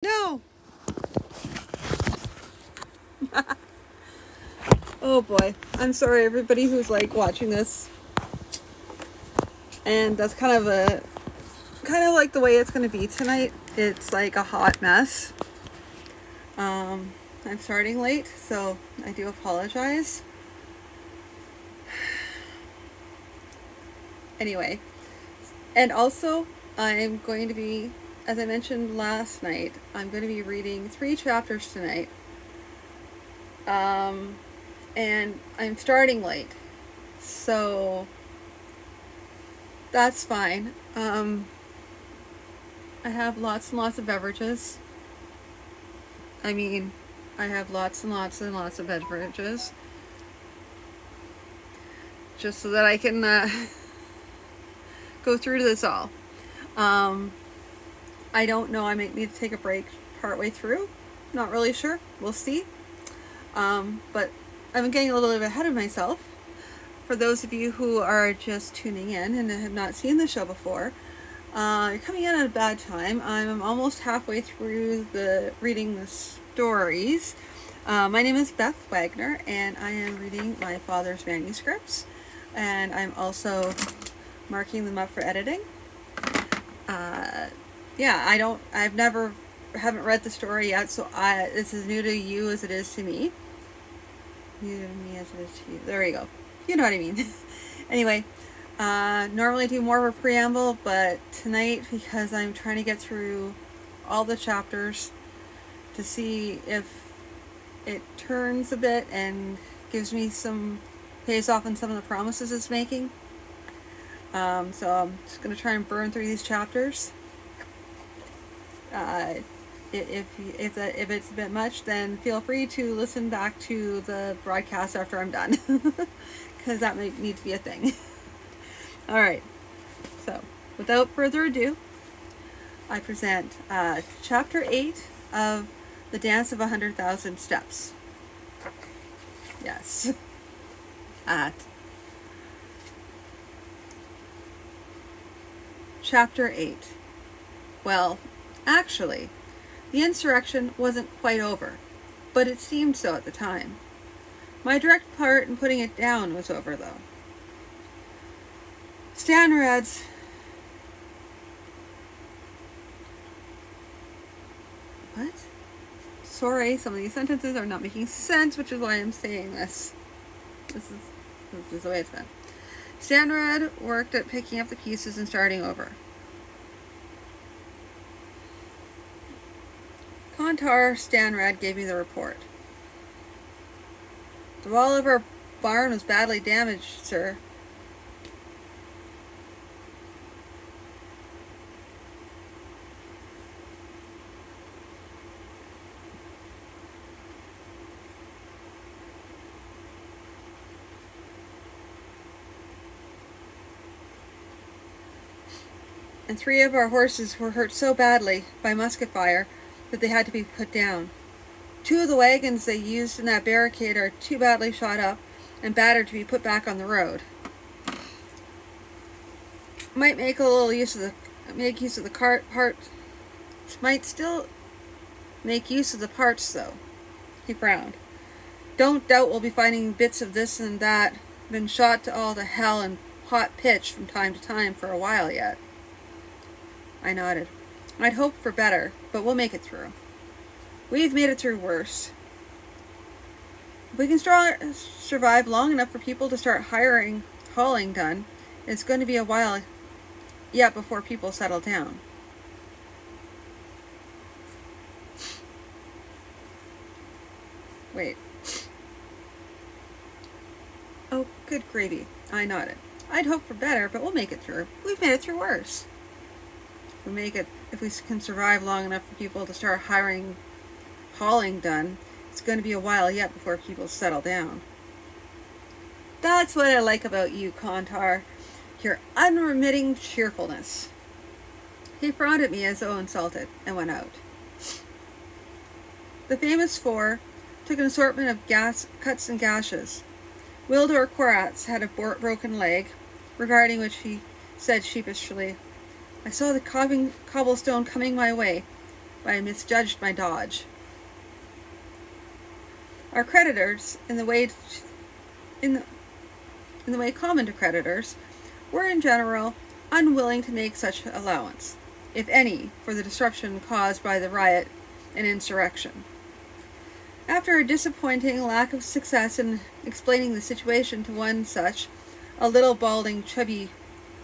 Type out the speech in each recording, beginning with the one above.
No! Oh boy. I'm sorry everybody who's like watching this. And that's kind of like the way it's gonna be tonight. It's like a hot mess. I'm starting late, so I do apologize. Anyway. And also I'm going to be, as I mentioned last night, I'm going to be reading 3 chapters tonight. And I'm starting late. So that's fine. I have lots and lots of beverages. I have lots and lots and lots of beverages. Just so that I can go through this all. I don't know. I might need to take a break partway through. Not really sure. We'll see. But I'm getting a little bit ahead of myself. For those of you who are just tuning in and have not seen the show before, you're coming in at a bad time. I'm almost halfway through reading the stories. My name is Beth Wagner, and I am reading my father's manuscripts, and I'm also marking them up for editing. Haven't read the story yet, so it's as new to you as it is to me. New to me as it is to you. There you go. You know what I mean. Anyway, normally I do more of a preamble, but tonight, because I'm trying to get through all the chapters to see if it turns a bit and pays off on some of the promises it's making. So I'm just going to try and burn through these chapters. If it's a bit much, then feel free to listen back to the broadcast after I'm done, because that might need to be a thing. All right. So, without further ado, I present Chapter 8 of The Dance of 100,000 Steps. Yes. Chapter 8. Well, actually, the insurrection wasn't quite over, but it seemed so at the time. My direct part in putting it down was over, though. Stanrad's What? Sorry, some of these sentences are not making sense, which is why I'm saying this. This is the way it's been. Stanrad worked at picking up the pieces and starting over. Kontar Stanrad gave me the report. The wall of our barn was badly damaged, sir. And 3 of our horses were hurt so badly by musket fire that they had to be put down. 2 of the wagons they used in that barricade are too badly shot up and battered to be put back on the road. Might make use of the parts. Might still make use of the parts, though. He frowned. Don't doubt we'll be finding bits of this and that, been shot to all to hell and hot pitch from time to time for a while yet. I nodded. I'd hoped for better, but we'll make it through. We've made it through worse. If we can survive long enough for people to start hauling done, it's going to be a while yet before people settle down. Wait. Oh, good gravy. I nodded. I'd hoped for better, but we'll make it through. We've made it through worse. If we can survive long enough for people to start hauling done, it's going to be a while yet before people settle down. That's what I like about you, Kontar. Your unremitting cheerfulness. He frowned at me as though insulted, and went out. The famous 4 took an assortment of cuts and gashes. Wildor Koratz had a broken leg, regarding which he said sheepishly, I saw the cobblestone coming my way. but I misjudged my dodge. Our creditors, in the way common to creditors, were in general unwilling to make such allowance, if any, for the disruption caused by the riot and insurrection. After a disappointing lack of success in explaining the situation to one such, a little balding, chubby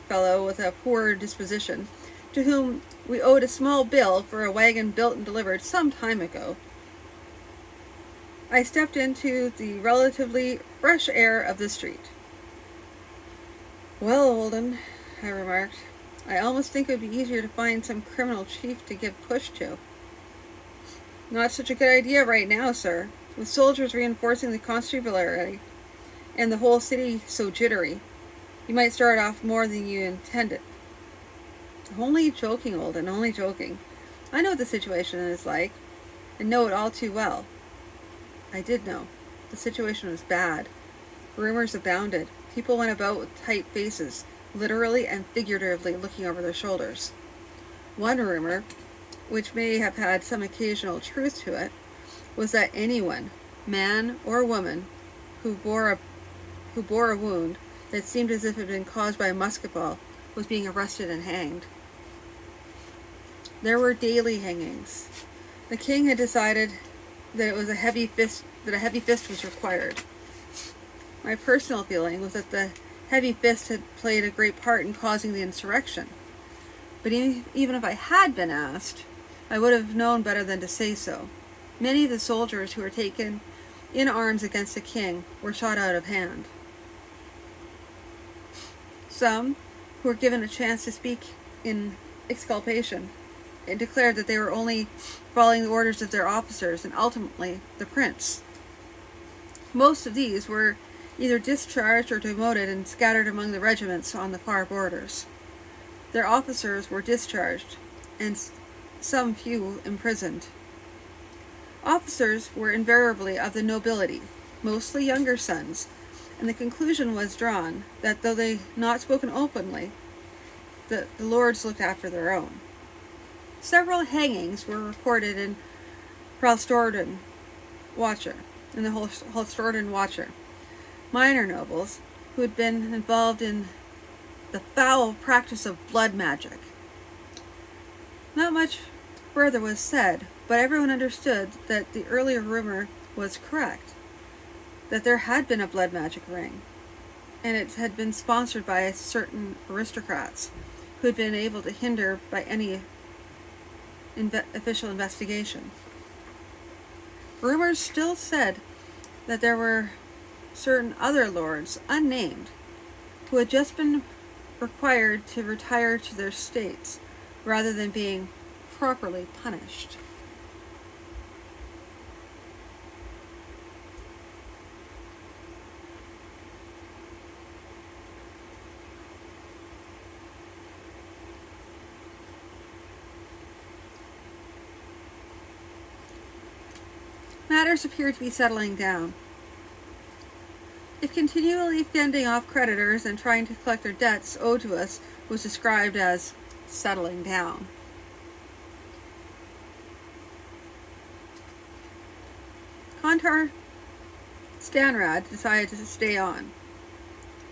fellow with a poor disposition, to whom we owed a small bill for a wagon built and delivered some time ago, I stepped into the relatively fresh air of the street. "Well, Olden," I remarked, "I almost think it would be easier to find some criminal chief to give push to." "Not such a good idea right now, sir. With soldiers reinforcing the constabulary and the whole city so jittery, you might start off more than you intended." "Only joking, Olden, only joking. I know what the situation is like, and know it all too well." I did know. The situation was bad. Rumors abounded. People went about with tight faces, literally and figuratively looking over their shoulders. One rumor, which may have had some occasional truth to it, was that anyone, man or woman, who bore a wound that seemed as if it had been caused by a musket ball, was being arrested and hanged. There were daily hangings. The king had decided that a heavy fist was required. My personal feeling was that the heavy fist had played a great part in causing the insurrection. But even if I had been asked, I would have known better than to say so. Many of the soldiers who were taken in arms against the king were shot out of hand. Some, who were given a chance to speak in exculpation, and declared that they were only following the orders of their officers and ultimately the prince. Most of these were either discharged or demoted and scattered among the regiments on the far borders. Their officers were discharged, and some few imprisoned. Officers were invariably of the nobility, mostly younger sons, and the conclusion was drawn that though they not spoken openly, the lords looked after their own. Several hangings were reported in the Holstorden Watcher. Minor nobles who had been involved in the foul practice of blood magic. Not much further was said, but everyone understood that the earlier rumor was correct, that there had been a blood magic ring, and it had been sponsored by certain aristocrats who had been able to hinder by any official investigation. Rumors still said that there were certain other lords, unnamed, who had just been required to retire to their states rather than being properly punished. Matters appeared to be settling down. If continually fending off creditors and trying to collect their debts owed to us was described as settling down. Contar Stanrad decided to stay on.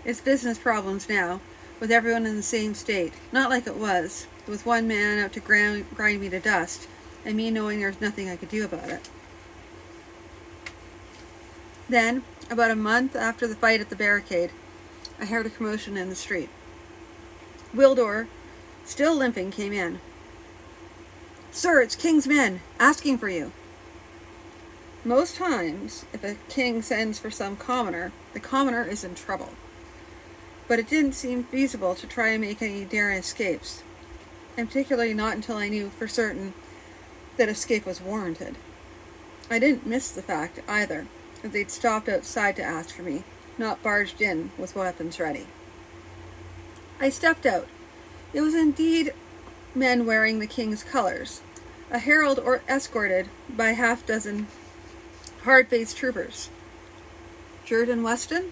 It's business problems now, with everyone in the same state, not like it was, with one man out to grind me to dust, and me knowing there's nothing I could do about it. Then, about a month after the fight at the barricade, I heard a commotion in the street. Wildor, still limping, came in. "Sir, it's King's men, asking for you." Most times, if a king sends for some commoner, the commoner is in trouble. But it didn't seem feasible to try and make any daring escapes, and particularly not until I knew for certain that escape was warranted. I didn't miss the fact, either, that they'd stopped outside to ask for me, not barged in with weapons ready. I stepped out. It was indeed men wearing the king's colors, a herald escorted by half-dozen hard-faced troopers. "Jordan Weston?"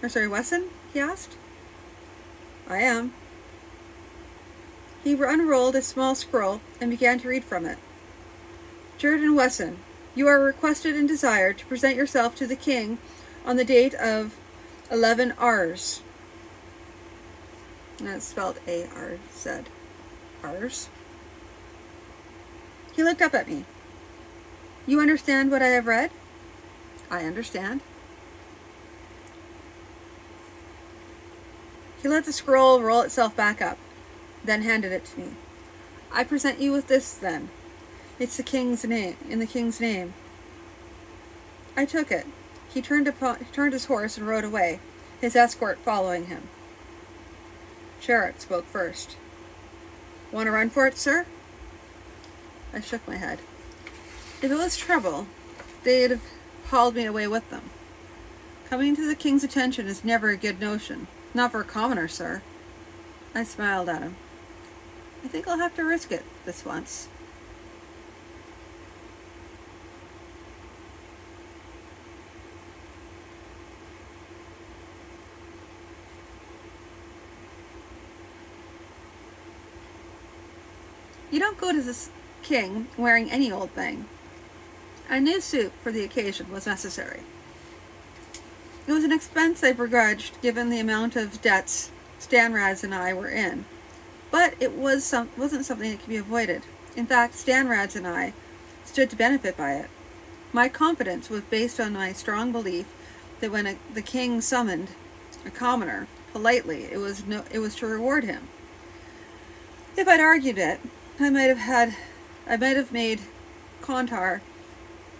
Wesson? He asked. "I am." He unrolled a small scroll and began to read from it. Jordan Wesson, you are requested and desired to present yourself to the king on the date of 11 Rs. And that's spelled A-R-Z. Rs. He looked up at me. You understand what I have read? I understand. He let the scroll roll itself back up, then handed it to me. I present you with this, then. It's the king's name, in the king's name. I took it. He turned his horse and rode away, his escort following him. Sherritt spoke first. Want to run for it, sir? I shook my head. If it was trouble, they'd have hauled me away with them. Coming to the king's attention is never a good notion. Not for a commoner, sir. I smiled at him. I think I'll have to risk it this once. You don't go to this king wearing any old thing. A new suit for the occasion was necessary. It was an expense I begrudged given the amount of debts Stanrads and I were in, but it wasn't something that could be avoided. In fact, Stanrads and I stood to benefit by it. My confidence was based on my strong belief that when the king summoned a commoner politely, it was to reward him. If I'd argued it, I might have made Kontar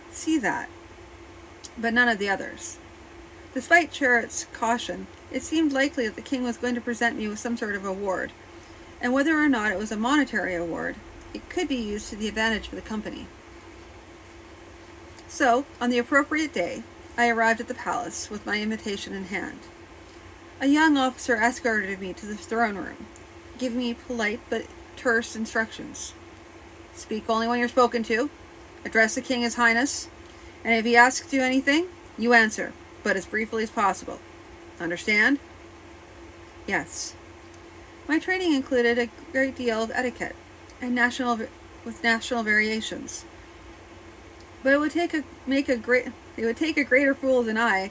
see that, but none of the others. Despite Sherritt's caution, it seemed likely that the king was going to present me with some sort of award, and whether or not it was a monetary award, it could be used to the advantage of the company. So, on the appropriate day, I arrived at the palace with my invitation in hand. A young officer escorted me to the throne room, giving me polite but terse instructions. Speak only when you're spoken to, address the king as Highness, and if he asks you anything, you answer, but as briefly as possible. Understand? Yes. My training included a great deal of etiquette, and with national variations. But it would take a greater fool than I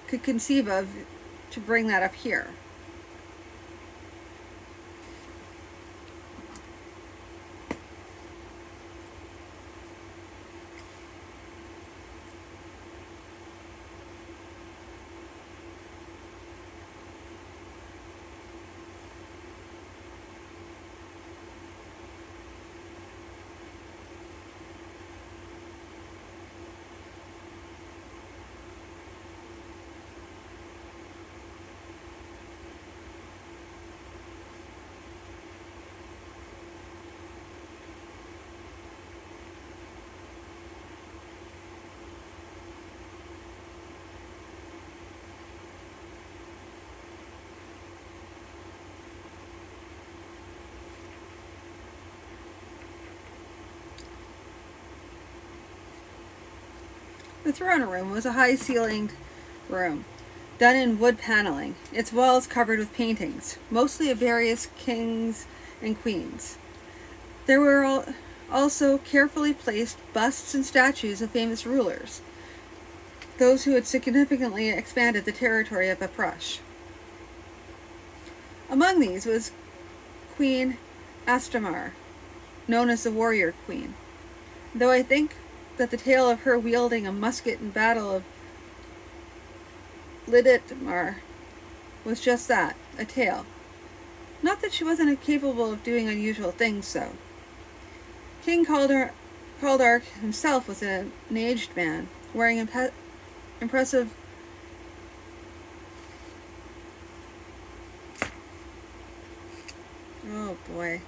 could conceive of to bring that up here. The throne room was a high-ceilinged room, done in wood paneling, its walls covered with paintings, mostly of various kings and queens. There were also carefully placed busts and statues of famous rulers, those who had significantly expanded the territory of Aprush. Among these was Queen Astamar, known as the Warrior Queen, though I think that the tale of her wielding a musket in Battle of Liditmar was just that, a tale. Not that she wasn't capable of doing unusual things, though. King Kaldark himself was an aged man, wearing impressive oh boy.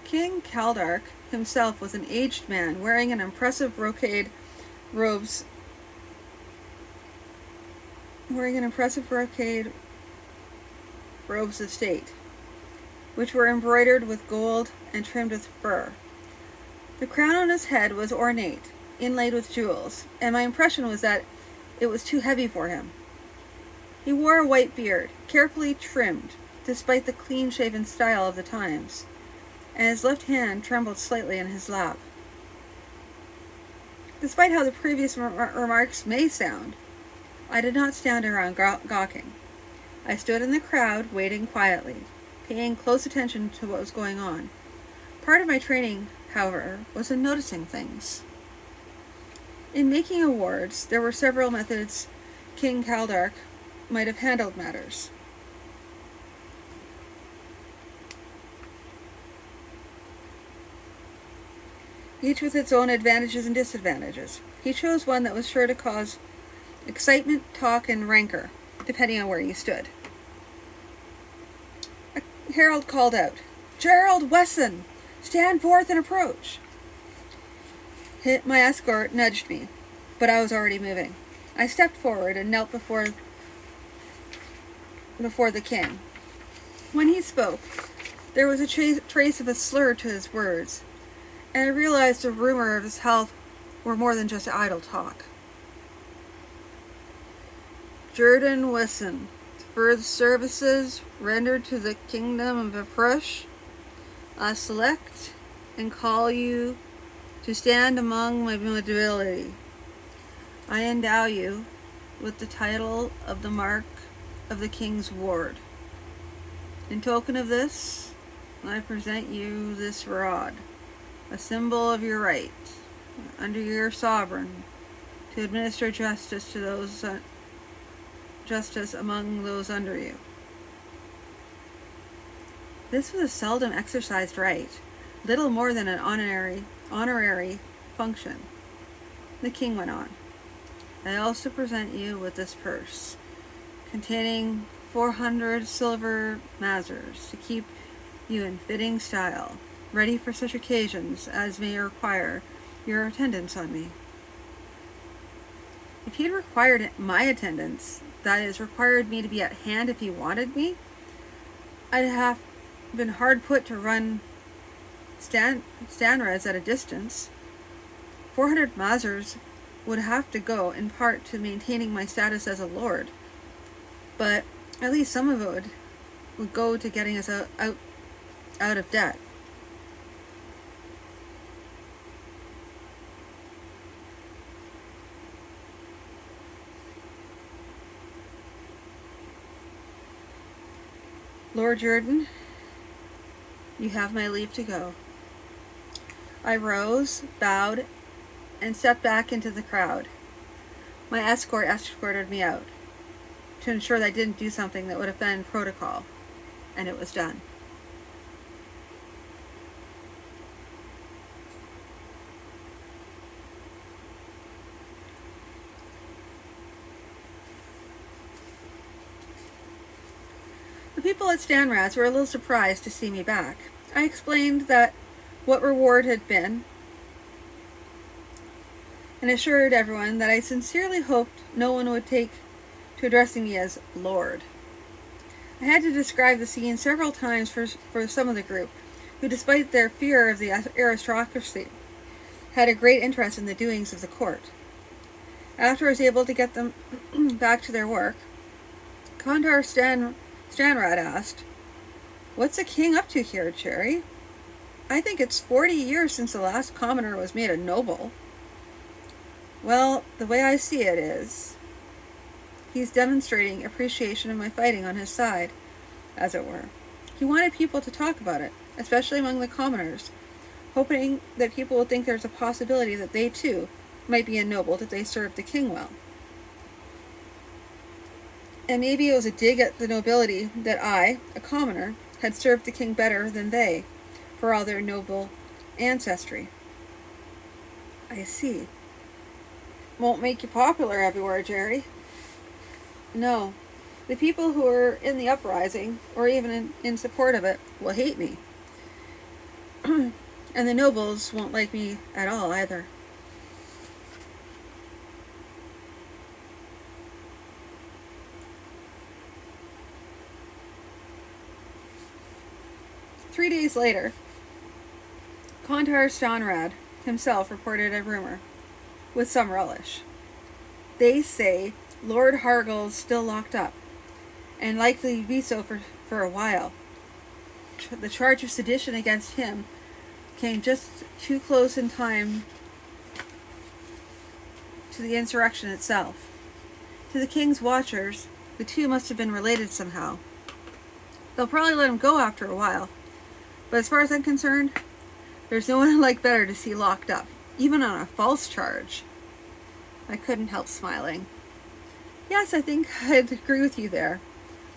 King Kaldark himself was an aged man wearing an impressive brocade robes of state, which were embroidered with gold and trimmed with fur. The crown on his head was ornate, inlaid with jewels, and my impression was that it was too heavy for him. He wore a white beard, carefully trimmed, despite the clean-shaven style of the times, and his left hand trembled slightly in his lap. Despite how the previous remarks may sound, I did not stand around gawking. I stood in the crowd, waiting quietly, paying close attention to what was going on. Part of my training, however, was in noticing things. In making awards, there were several methods King Kaldark might have handled matters. Each with its own advantages and disadvantages. He chose one that was sure to cause excitement, talk, and rancor, depending on where you stood. A herald called out, "Gerald Wesson, stand forth and approach." My escort nudged me, but I was already moving. I stepped forward and knelt before the king. When he spoke, there was a trace of a slur to his words, and I realized the rumor of his health were more than just idle talk. "Jordan Wesson, for the services rendered to the kingdom of Aprush, I select and call you to stand among my nobility. I endow you with the title of the Mark of the King's Ward. In token of this, I present you this rod, a symbol of your right, under your sovereign, to administer justice among those under you." This was a seldom exercised right, little more than an honorary function. The king went on, "I also present you with this purse, containing 400 silver mazers, to keep you in fitting style, ready for such occasions as may require your attendance on me." If he had required my attendance, that is, required me to be at hand if he wanted me, I'd have been hard put to run Stanraz at a distance. 400 mazers would have to go in part to maintaining my status as a lord, but at least some of it would go to getting us out of debt. "Lord Jordan, you have my leave to go." I rose, bowed, and stepped back into the crowd. My escort escorted me out to ensure that I didn't do something that would offend protocol, and it was done. The people at Stanraz were a little surprised to see me back. I explained that what reward had been, and assured everyone that I sincerely hoped no one would take to addressing me as Lord. I had to describe the scene several times for some of the group, who, despite their fear of the aristocracy, had a great interest in the doings of the court. After I was able to get them back to their work, Kondar Stanrad asked, "What's the king up to here, Cherry? I think it's 40 years since the last commoner was made a noble." "Well, the way I see it is, he's demonstrating appreciation of my fighting on his side, as it were. He wanted people to talk about it, especially among the commoners, hoping that people would think there's a possibility that they, too, might be ennobled if they served the king well. And maybe it was a dig at the nobility that I, a commoner, had served the king better than they, for all their noble ancestry." "I see. Won't make you popular everywhere, Jerry." "No. The people who are in the uprising, or even in support of it, will hate me. And the nobles won't like me at all either." Three days later, Kondar Stanrad himself reported a rumor. with some relish. They say Lord Hargill's still locked up, and likely to be so for a while. The charge of sedition against him came just too close in time to the insurrection itself. To the king's watchers, the two must have been related somehow. They'll probably let him go after a while, but as far as I'm concerned, there's no one I'd like better to see locked up, even on a false charge. I couldn't help smiling. Yes, I think I'd agree with you there.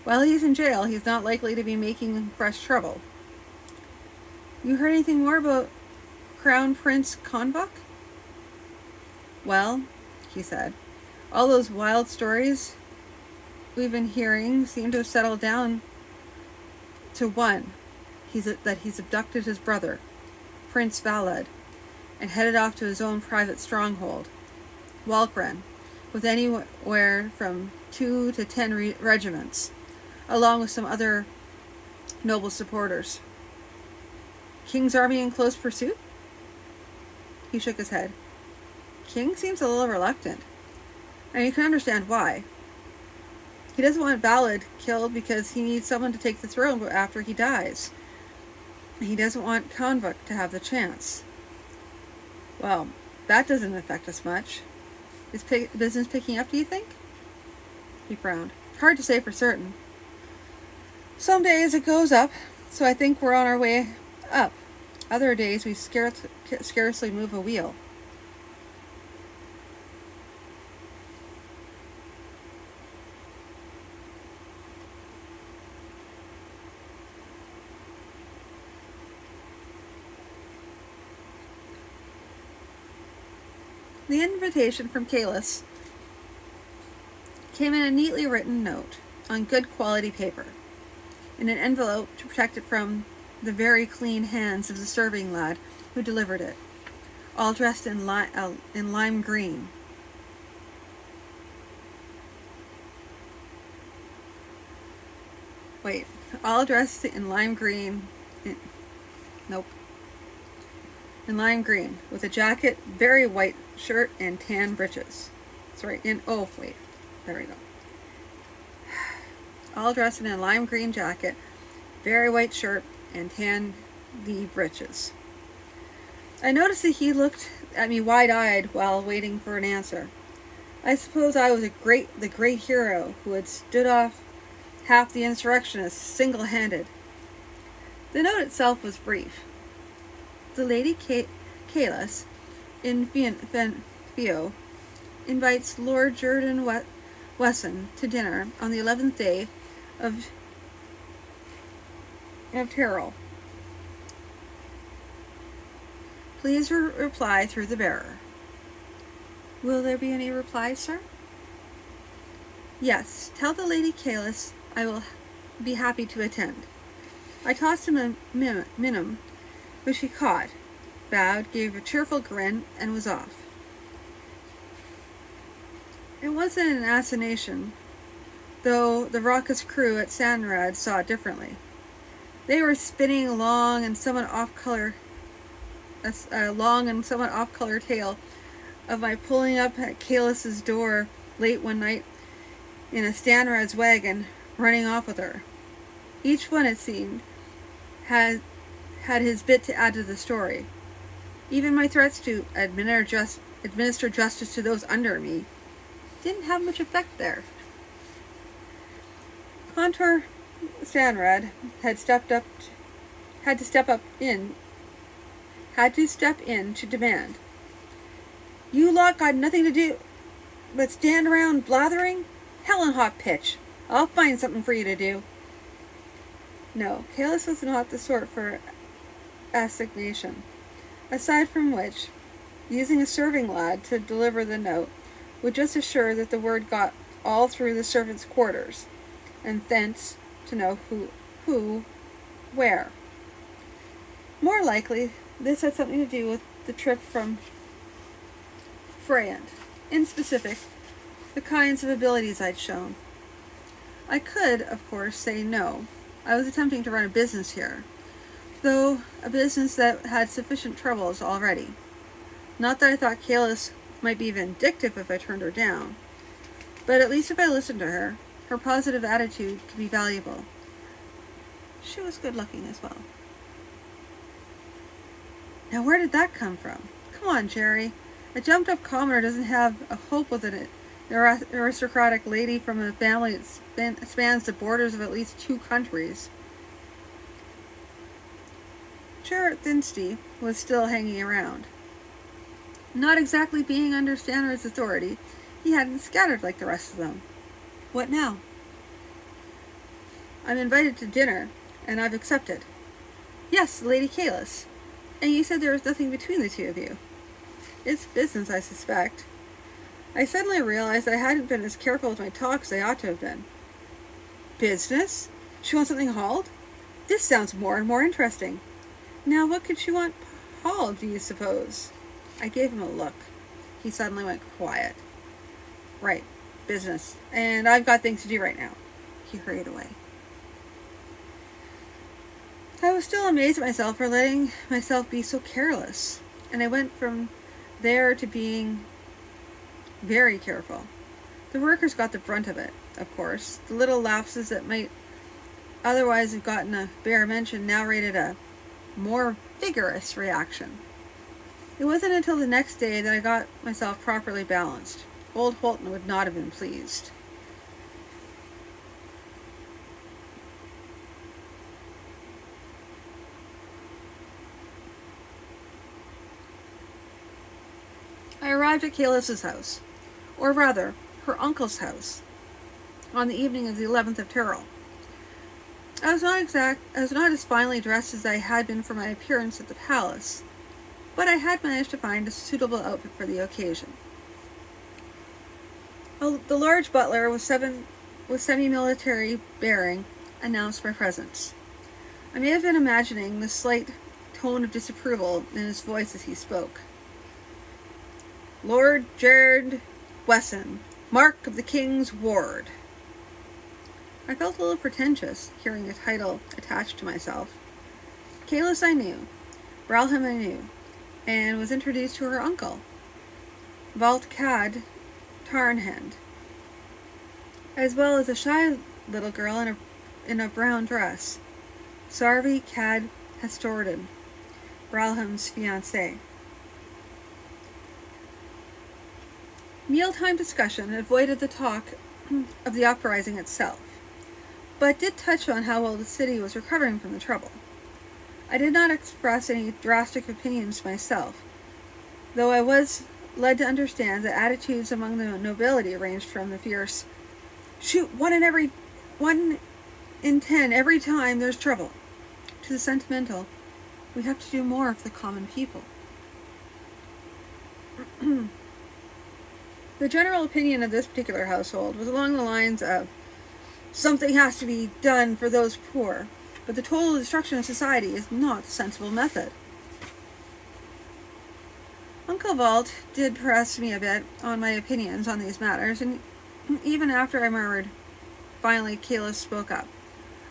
While he's in jail, he's not likely to be making fresh trouble. You heard anything more about Crown Prince Konvok? Well, he said, all those wild stories we've been hearing seem to have settled down to one. That he's abducted his brother, Prince Valad, and headed off to his own private stronghold, Walkren, with anywhere from 2 to 10 regiments, along with some other noble supporters. King's army in close pursuit? He shook his head. King seems a little reluctant, and you can understand why. He doesn't want Valad killed because he needs someone to take the throne after he dies. He doesn't want Konvok to have the chance. Well, that doesn't affect us much. Is business picking up, do you think? He frowned. Hard to say for certain. Some days it goes up, so I think we're on our way up. Other days we scarcely move a wheel. The invitation from Kalis came in a neatly written note on good quality paper, in an envelope to protect it from the very clean hands of the serving lad who delivered it, all dressed in lime green. Wait, all dressed in lime green. Nope. In lime green, with a jacket, very white shirt, and tan breeches. There we go. All dressed in a lime green jacket, very white shirt, and tan breeches. I noticed that he looked at me wide-eyed while waiting for an answer. I suppose I was the great hero who had stood off half the insurrectionists single-handed. The note itself was brief. The Lady Kalis in Fio invites Lord Jordan Wesson to dinner on the 11th day of Terrell. Please reply through the bearer. Will there be any reply, sir? Yes, tell the Lady Kalis I will be happy to attend. I tossed him a minim, which he caught, bowed, gave a cheerful grin, and was off. It wasn't an assignation, though the raucous crew at Sanrad saw it differently. They were spinning a long and somewhat off-color tale of my pulling up at Kalis's door late one night in a Stanrad's wagon, running off with her. Each one, it seemed, had his bit to add to the story. Even my threats to administer justice to those under me didn't have much effect there. Contour Stanrad had to step in to demand. You lot got nothing to do but stand around blathering? Hell and hot pitch. I'll find something for you to do. No, Kalis was not the sort for assignation. Aside from which, using a serving lad to deliver the note would just assure that the word got all through the servants' quarters, and thence to know who, where. More likely, this had something to do with the trip from Freyand. In specific, the kinds of abilities I'd shown. I could, of course, say no. I was attempting to run a business here, though a business that had sufficient troubles already. Not that I thought Kalis might be vindictive if I turned her down. But at least if I listened to her, her positive attitude could be valuable. She was good looking as well. Now where did that come from? Come on, Jerry. A jumped up commoner doesn't have a hope with an aristocratic lady from a family that spans the borders of at least 2 countries. Jarrett Thinsty was still hanging around. Not exactly being under Stanner's authority, he hadn't scattered like the rest of them. What now? I'm invited to dinner, and I've accepted. Yes, Lady Kalis. And you said there was nothing between the two of you. It's business, I suspect. I suddenly realized I hadn't been as careful with my talk as I ought to have been. Business? She wants something hauled? This sounds more and more interesting. Now what could she want hauled, do you suppose? I gave him a look. He suddenly went quiet. Right, business. And I've got things to do right now. He hurried away. I was still amazed at myself for letting myself be so careless. And I went from there to being very careful. The workers got the brunt of it, of course. The little lapses that might otherwise have gotten a bare mention now rated a more vigorous reaction. It wasn't until the next day that I got myself properly balanced. Old Holton would not have been pleased. I arrived at Kalis's house, or rather, her uncle's house, on the evening of the 11th of Terrell. I was not as finely dressed as I had been for my appearance at the palace, but I had managed to find a suitable outfit for the occasion. The large butler with semi-military bearing announced my presence. I may have been imagining the slight tone of disapproval in his voice as he spoke. Lord Gerard Wesson, Mark of the King's Ward. I felt a little pretentious, hearing a title attached to myself. Kalis I knew, Bralham I knew, and was introduced to her uncle, Valt Cad Tarnhand, as well as a shy little girl in a brown dress, Sarvi Cad Hastorden, Bralham's fiancée. Mealtime discussion avoided the talk of the uprising itself, but did touch on how well the city was recovering from the trouble. I did not express any drastic opinions myself, though I was led to understand that attitudes among the nobility ranged from the fierce, shoot 1 in 10 every time there's trouble, to the sentimental, we have to do more for the common people. The general opinion of this particular household was along the lines of, something has to be done for those poor, but the total destruction of society is not a sensible method. Uncle Valt did press me a bit on my opinions on these matters, and even after I murmured, finally Kalis spoke up.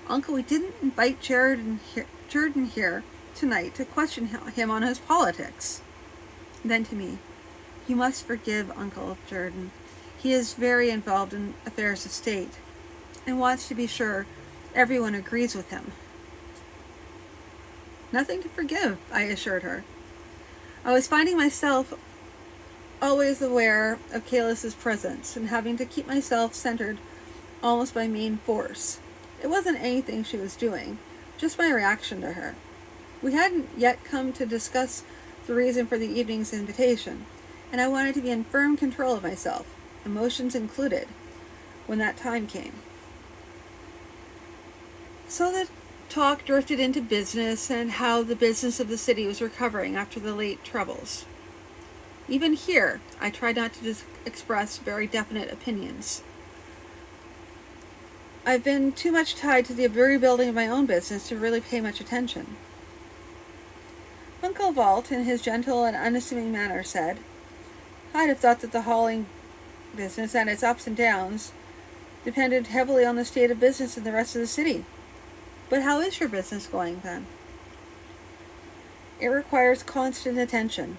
Uncle, we didn't invite Jordan here tonight to question him on his politics. Then to me, you must forgive Uncle Jordan. He is very involved in affairs of state, and wants to be sure everyone agrees with him. Nothing to forgive, I assured her. I was finding myself always aware of Kalis's presence, and having to keep myself centered almost by main force. It wasn't anything she was doing, just my reaction to her. We hadn't yet come to discuss the reason for the evening's invitation, and I wanted to be in firm control of myself, emotions included, when that time came. So the talk drifted into business and how the business of the city was recovering after the late troubles. Even here, I tried not to express very definite opinions. I've been too much tied to the rebuilding of my own business to really pay much attention. Uncle Valt, in his gentle and unassuming manner, said, I'd have thought that the hauling business and its ups and downs depended heavily on the state of business in the rest of the city. But how is your business going, then? It requires constant attention.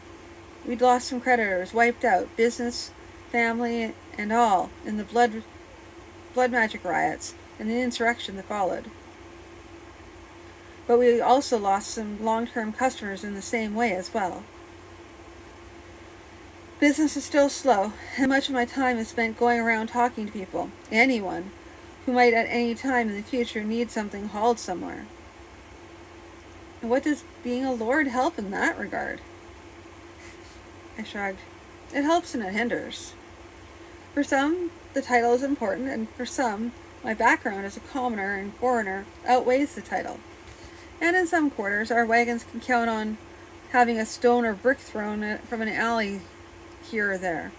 We'd lost some creditors, wiped out, business, family, and all, in the blood magic riots and the insurrection that followed. But we also lost some long-term customers in the same way as well. Business is still slow, and much of my time is spent going around talking to people, anyone, who might at any time in the future need something hauled somewhere. And what does being a lord help in that regard? I shrugged. It helps and it hinders. For some, the title is important, and for some, my background as a commoner and foreigner outweighs the title. And in some quarters, our wagons can count on having a stone or brick thrown from an alley here or there.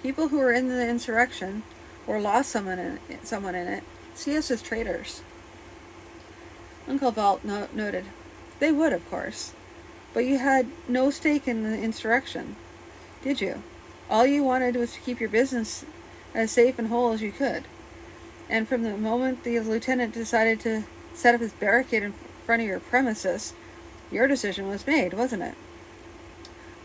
People who were in the insurrection, or lost someone in it, see us as traitors. Uncle Valt noted. They would, of course. But you had no stake in the insurrection, did you? All you wanted was to keep your business as safe and whole as you could. And from the moment the lieutenant decided to set up his barricade in front of your premises, your decision was made, wasn't it?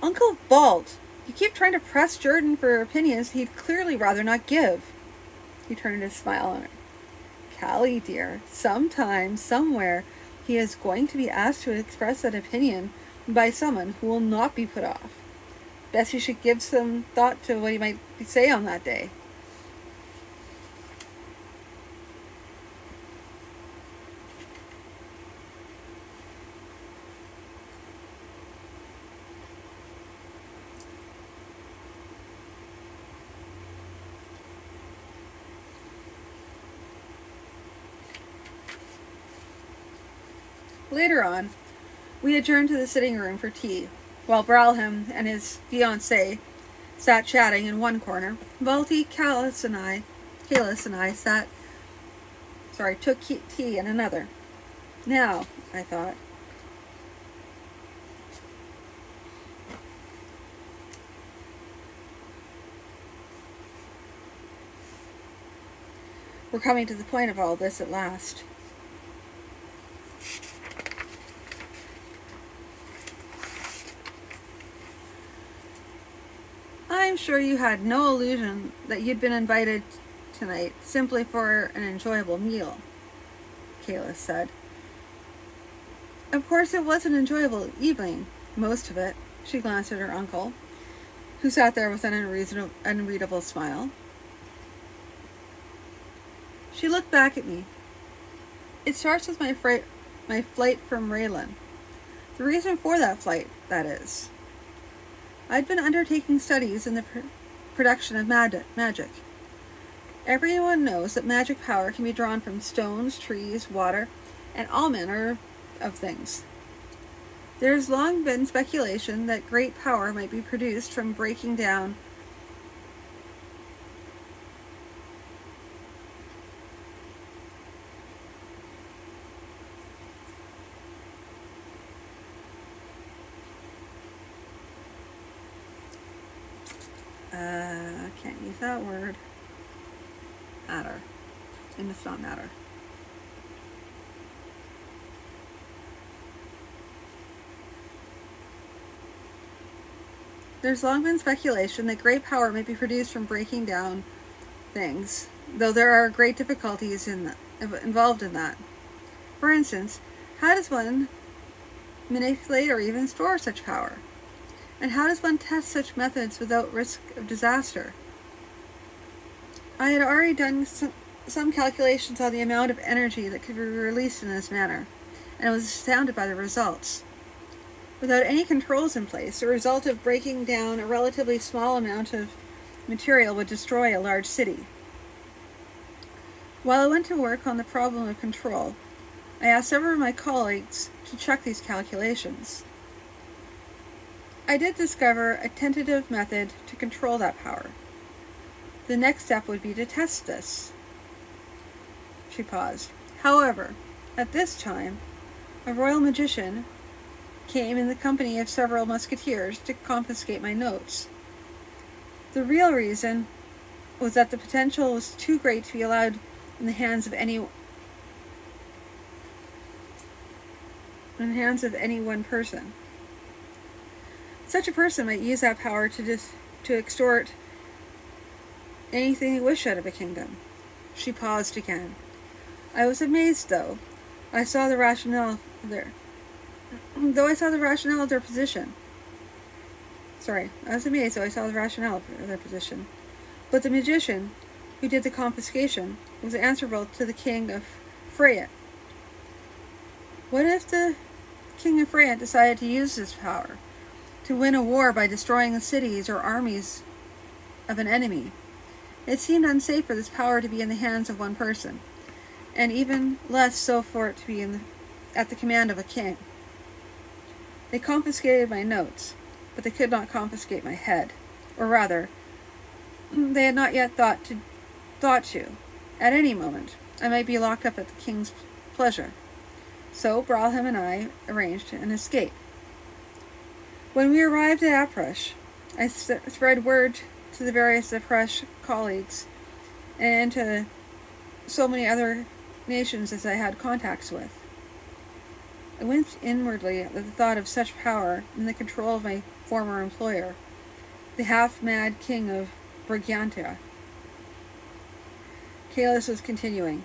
Uncle Valt, you keep trying to press Jordan for opinions he'd clearly rather not give. He turned his smile on her. Callie, dear, sometime, somewhere, he is going to be asked to express that opinion by someone who will not be put off. Best you should give some thought to what he might say on that day. Later on, we adjourned to the sitting room for tea, while Bralham and his fiancée sat chatting in one corner. Balti, Kalis, and I took tea in another. Now, I thought, we're coming to the point of all this at last. I'm sure you had no illusion that you'd been invited tonight simply for an enjoyable meal, Kalis said. Of course it was an enjoyable evening, most of it. She glanced at her uncle, who sat there with an unreadable smile. She looked back at me. It starts with my flight from Raylan. The reason for that flight, that is. I'd been undertaking studies in the production of magic. Everyone knows that magic power can be drawn from stones, trees, water, and all manner of things. There has long been speculation that great power might be produced from breaking down can't use that word. Matter. It must not matter. There's long been speculation that great power may be produced from breaking down things, though there are great difficulties involved in that. For instance, how does one manipulate or even store such power? And how does one test such methods without risk of disaster? I had already done some calculations on the amount of energy that could be released in this manner, and I was astounded by the results. Without any controls in place, the result of breaking down a relatively small amount of material would destroy a large city. While I went to work on the problem of control, I asked several of my colleagues to check these calculations. I did discover a tentative method to control that power. The next step would be to test this. She paused. However, at this time, a royal magician came in the company of several musketeers to confiscate my notes. The real reason was that the potential was too great to be allowed in the hands of any one person. Such a person might use that power to extort anything he wished out of a kingdom. She paused again. I was amazed, though. I saw the rationale there. Though I saw the rationale of their position. I was amazed, though I saw the rationale of their position. But the magician, who did the confiscation, was answerable to the king of Freya. What if the king of Freya decided to use his power to win a war by destroying the cities or armies of an enemy? It seemed unsafe for this power to be in the hands of one person, and even less so for it to be at the command of a king. They confiscated my notes, but they could not confiscate my head. Or rather, they had not yet thought to. At any moment, I might be locked up at the king's pleasure. So Bralham and I arranged an escape. When we arrived at Aprash, I spread word to the various Aprash colleagues and to so many other nations as I had contacts with. I winced inwardly at the thought of such power in the control of my former employer, the half-mad king of Brigantia. Kalis was continuing.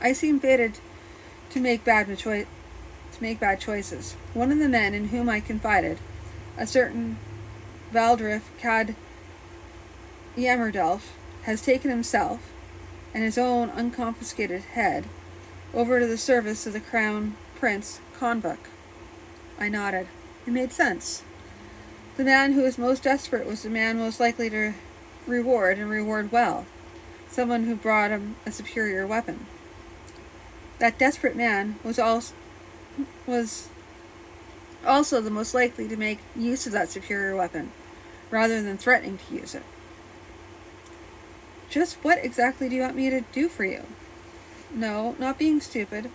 I seemed fated to make bad choices. One of the men in whom I confided, a certain Valdrif Cad Yammerdelf, has taken himself and his own unconfiscated head over to the service of the Crown Prince Konvuk. I nodded. It made sense. The man who was most desperate was the man most likely to reward, and reward well, someone who brought him a superior weapon. That desperate man was also the most likely to make use of that superior weapon, rather than threatening to use it. Just what exactly do you want me to do for you? No, not being stupid.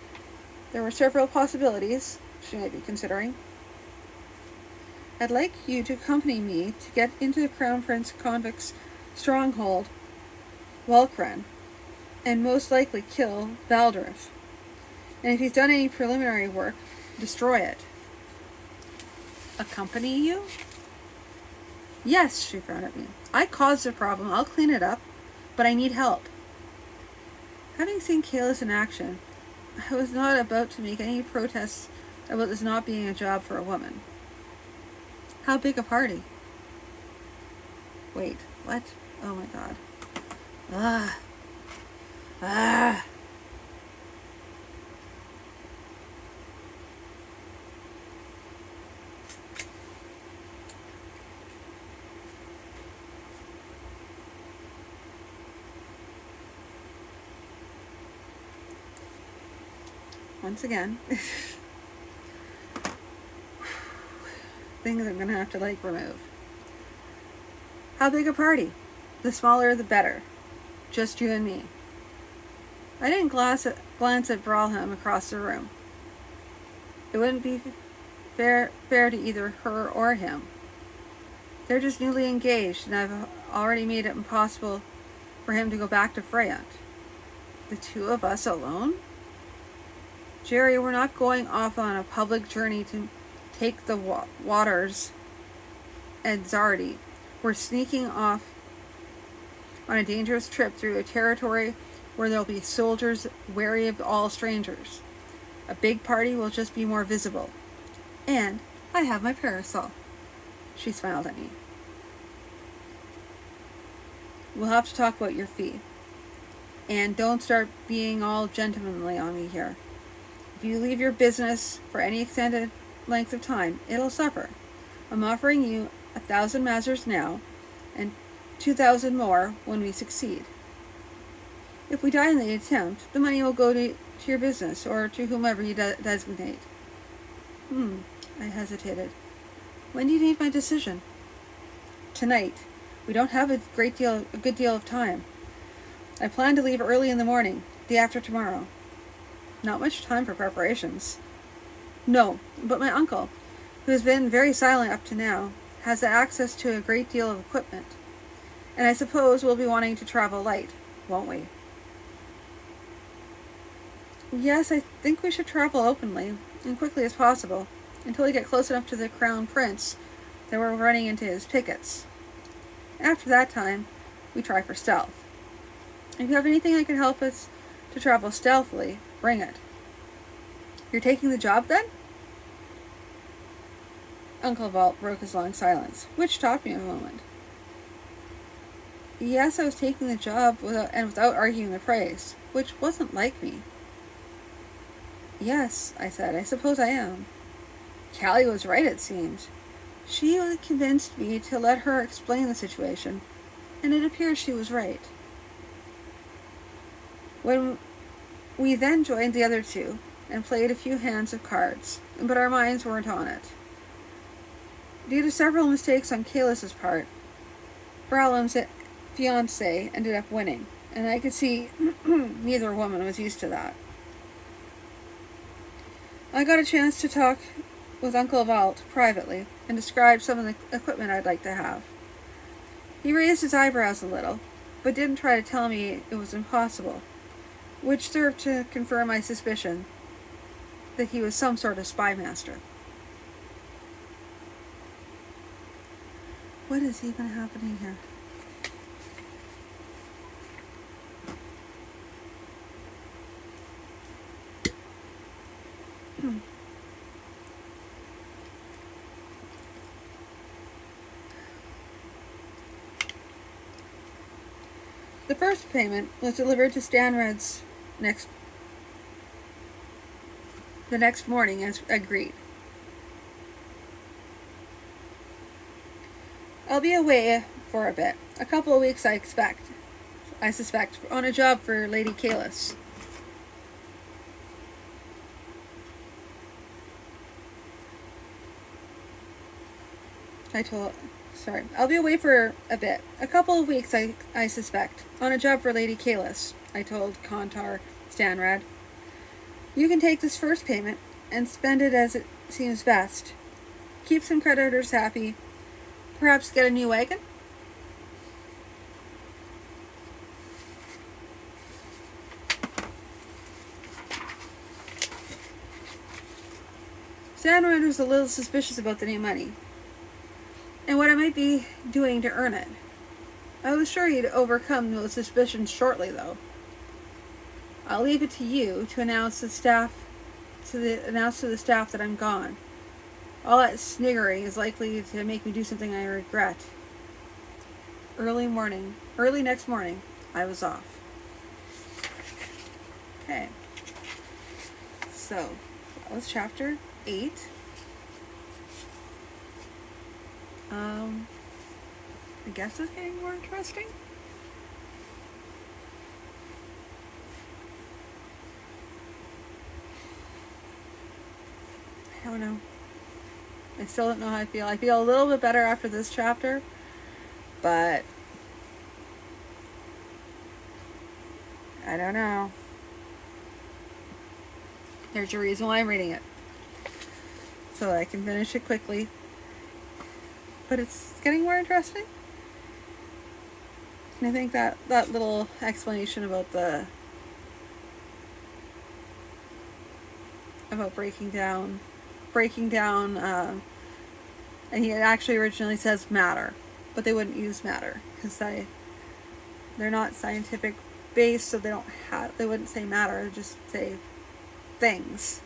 There were several possibilities she might be considering. I'd like you to accompany me to get into the Crown Prince Konvik's stronghold, Walkren, and most likely kill Valdrif. And if he's done any preliminary work, destroy it. Accompany you? Yes, she frowned at me. I caused the problem. I'll clean it up, but I need help. Having seen Kalis in action, I was not about to make any protests about this not being a job for a woman. How big a party? Wait, what? Oh my god. Once again, things I'm going to have to remove. How big a party? The smaller the better. Just you and me. I didn't glance at Bralham across the room. It wouldn't be fair to either her or him. They're just newly engaged, and I've already made it impossible for him to go back to Freyant. The two of us alone? Jerry, we're not going off on a public journey to take the waters at Zardi. We're sneaking off on a dangerous trip through a territory where there'll be soldiers wary of all strangers. A big party will just be more visible. And I have my parasol. She smiled at me. We'll have to talk about your fee. And don't start being all gentlemanly on me here. If you leave your business for any extended length of time, it'll suffer. I'm offering you 1,000 mazers now, and 2,000 more when we succeed. If we die in the attempt, the money will go to your business, or to whomever you designate. I hesitated. When do you need my decision? Tonight. We don't have a good deal of time. I plan to leave early in the morning, day after tomorrow. Not much time for preparations. No, but my uncle, who has been very silent up to now, has access to a great deal of equipment. And I suppose we'll be wanting to travel light, won't we? Yes, I think we should travel openly, and quickly as possible, until we get close enough to the Crown Prince that we're running into his pickets. After that time, we try for stealth. If you have anything that can help us to travel stealthily, bring it. You're taking the job then? Uncle Vault broke his long silence, which stopped me a moment. Yes, I was taking the job without arguing the price, which wasn't like me. Yes, I said, I suppose I am. Callie was right, it seemed. She convinced me to let her explain the situation, and it appears she was right. When we then joined the other two and played a few hands of cards, but our minds weren't on it. Due to several mistakes on Kalis's part, Browlam's fiancé ended up winning, and I could see neither woman was used to that. I got a chance to talk with Uncle Vault privately and describe some of the equipment I'd like to have. He raised his eyebrows a little, but didn't try to tell me it was impossible, which served to confirm my suspicion that he was some sort of spy master. What is even happening here? The first payment was delivered to Stanred's the next morning as agreed. I'll be away for a bit, a couple of weeks I suspect, on a job for Lady Kalis. I'll be away for a bit, a couple of weeks I suspect, on a job for Lady Kalis, I told Kontar Stanrad. You can take this first payment and spend it as it seems best. Keep some creditors happy. Perhaps get a new wagon? Stanrad was a little suspicious about the new money, and what I might be doing to earn it. I was sure he'd overcome those suspicions shortly, though. I'll leave it to you to announce to the staff that I'm gone. All that sniggering is likely to make me do something I regret. Early next morning, I was off. Okay. So, that was chapter 8. I guess it's getting more interesting. I don't know. I still don't know how I feel. I feel a little bit better after this chapter, but I don't know. There's a reason why I'm reading it, so I can finish it quickly. But it's getting more interesting. And I think that little explanation about breaking down, and he actually originally says matter, but they wouldn't use matter because they're not scientific based, so they wouldn't say matter, they'd just say things.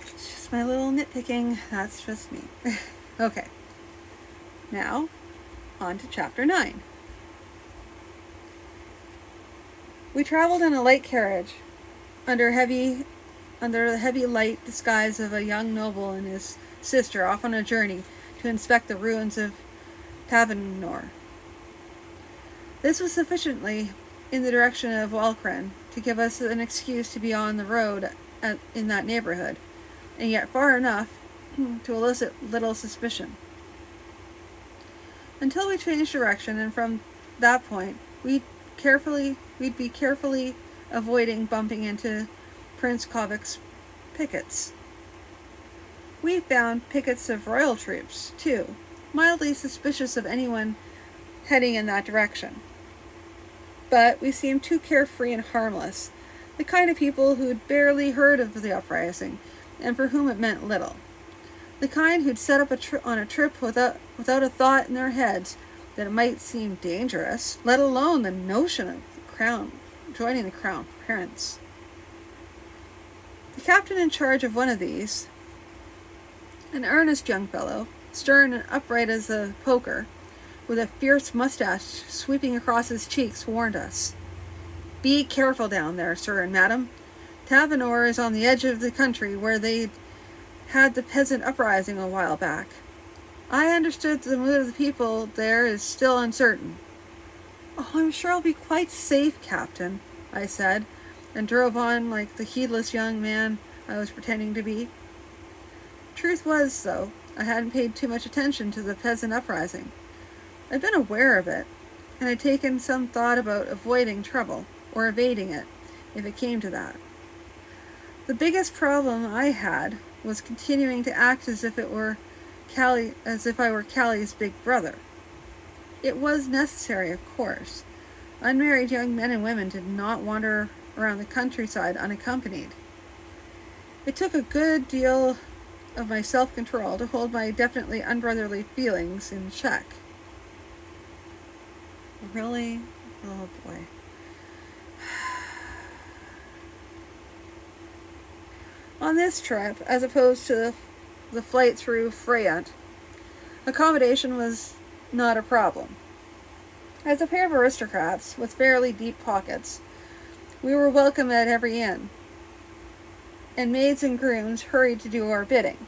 It's just my little nitpicking. That's just me. Okay. Now, on to chapter 9. We traveled in a light carriage under the heavy light disguise of a young noble and his sister off on a journey to inspect the ruins of Tavanor. This was sufficiently in the direction of Walkren to give us an excuse to be on the road in that neighborhood, and yet far enough to elicit little suspicion. Until we changed direction, and from that point, we'd be carefully avoiding bumping into Prince Kovik's pickets. We found pickets of royal troops, too, mildly suspicious of anyone heading in that direction. But we seemed too carefree and harmless, the kind of people who'd barely heard of the uprising, and for whom it meant little. The kind who'd set up on a trip without a thought in their heads that it might seem dangerous, let alone the notion of joining the crown prince. The captain in charge of one of these, an earnest young fellow, stern and upright as a poker, with a fierce mustache sweeping across his cheeks, warned us. "Be careful down there, sir and madam. Tavanor is on the edge of the country where they had the peasant uprising a while back. I understood the mood of the people there is still uncertain." "Oh, I'm sure I'll be quite safe, Captain," I said, and drove on like the heedless young man I was pretending to be. Truth was, though, I hadn't paid too much attention to the peasant uprising. I'd been aware of it, and had taken some thought about avoiding trouble, or evading it, if it came to that. The biggest problem I had was continuing to act as if I were Callie's big brother. It was necessary, of course. Unmarried young men and women did not wander around the countryside unaccompanied. It took a good deal of my self-control to hold my definitely unbrotherly feelings in check. Really? Oh boy. On this trip, as opposed to the flight through Freyant, accommodation was not a problem. As a pair of aristocrats with fairly deep pockets, we were welcome at every inn, and maids and grooms hurried to do our bidding,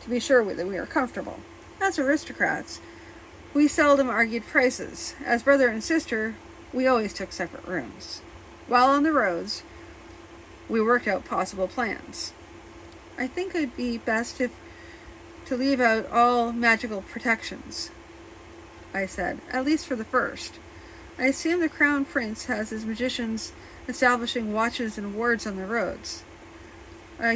to be sure that we were comfortable. As aristocrats, we seldom argued prices. As brother and sister, we always took separate rooms. While on the roads, we worked out possible plans. I think it would be best to leave out all magical protections, I said, at least for the first. I assume the Crown Prince has his magicians establishing watches and wards on the roads. A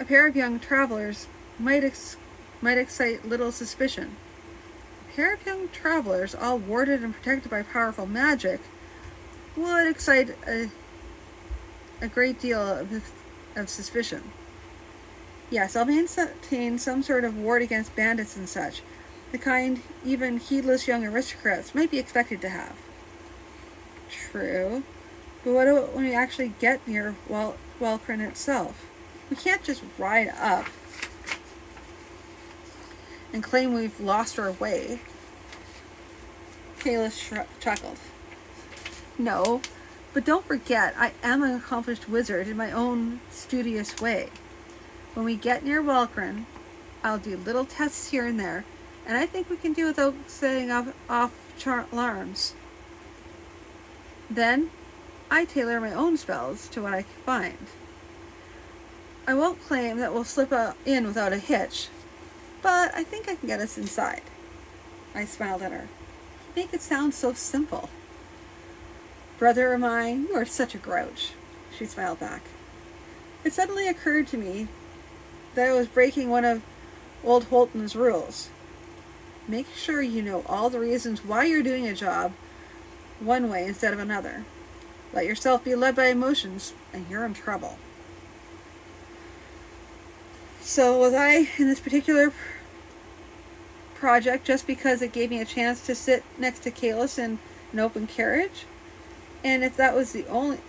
pair of young travelers might excite little suspicion. A pair of young travelers, all warded and protected by powerful magic, would excite a great deal of suspicion. Yes, I'll maintain some sort of ward against bandits and such, the kind even heedless young aristocrats might be expected to have. True, but what about when we actually get near Welcrin itself? We can't just ride up and claim we've lost our way. Kalis chuckled. No, but don't forget, I am an accomplished wizard in my own studious way. When we get near Welcrin, I'll do little tests here and there, and I think we can do without setting off alarms. Then, I tailor my own spells to what I can find. I won't claim that we'll slip in without a hitch, but I think I can get us inside. I smiled at her. You make it sound so simple. Brother of mine, you are such a grouch, she smiled back. It suddenly occurred to me that I was breaking one of old Holton's rules. Make sure you know all the reasons why you're doing a job one way instead of another. Let yourself be led by emotions, and you're in trouble. So was I in this particular project just because it gave me a chance to sit next to Kalis in an open carriage? And if that was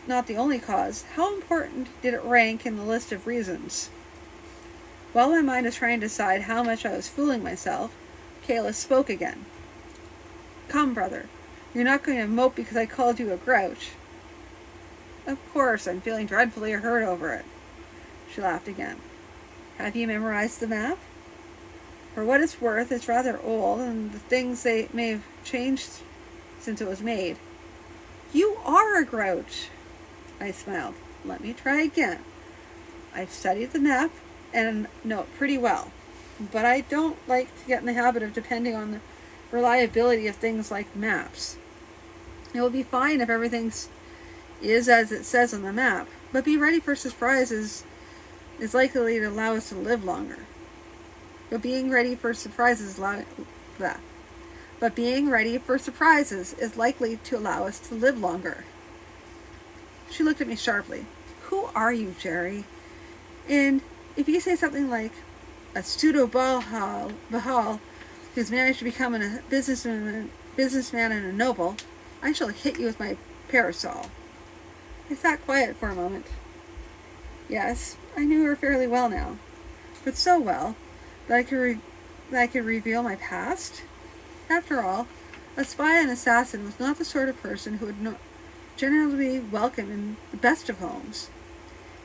not the only cause, how important did it rank in the list of reasons? While my mind was trying to decide how much I was fooling myself, Kalis spoke again. Come, brother, you're not going to mope because I called you a grouch. Of course, I'm feeling dreadfully hurt over it. She laughed again. Have you memorized the map? For what it's worth, it's rather old, and the things they may have changed since it was made. You are a grouch, I smiled. Let me try again. I've studied the map and know it pretty well, but I don't like to get in the habit of depending on the reliability of things like maps. It will be fine if everything is as it says on the map, but be ready for surprises is likely to allow us to live longer. But being ready for surprises is likely to allow us to live longer. She looked at me sharply. Who are you, Jerry? And if you say something like, a pseudo-Bahal who's managed to become a businessman and a noble, I shall hit you with my parasol. I sat quiet for a moment. Yes, I knew her fairly well now, but so well that I could reveal my past. After all, a spy and assassin was not the sort of person who would generally be welcome in the best of homes.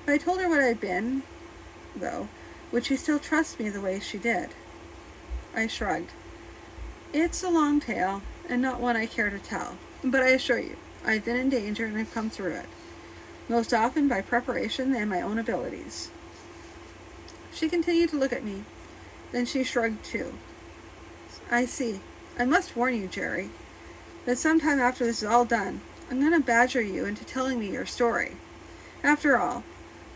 If I told her what I had been, though, would she still trust me the way she did? I shrugged. It's a long tale, and not one I care to tell, but I assure you, I've been in danger and I've come through it, most often by preparation and my own abilities. She continued to look at me, then she shrugged too. I see. I must warn you, Jerry, that sometime after this is all done, I'm going to badger you into telling me your story. After all,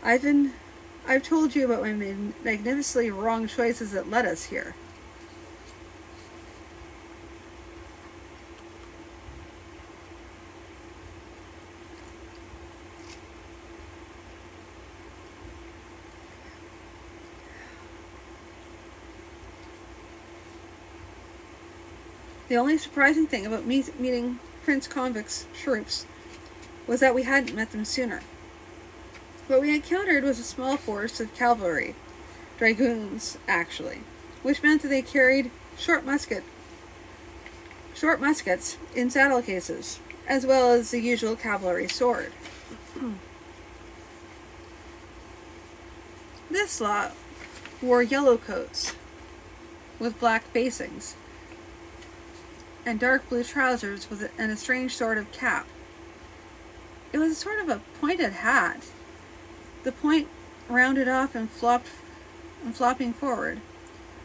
I've told you about my magnificently wrong choices that led us here. The only surprising thing about meeting Prince Convict's troops was that we hadn't met them sooner. What we encountered was a small force of cavalry, dragoons actually, which meant that they carried short muskets in saddle cases, as well as the usual cavalry sword. This lot wore yellow coats with black facings, and dark blue trousers and a strange sort of cap. It was sort of a pointed hat, the point rounded off and flopping forward,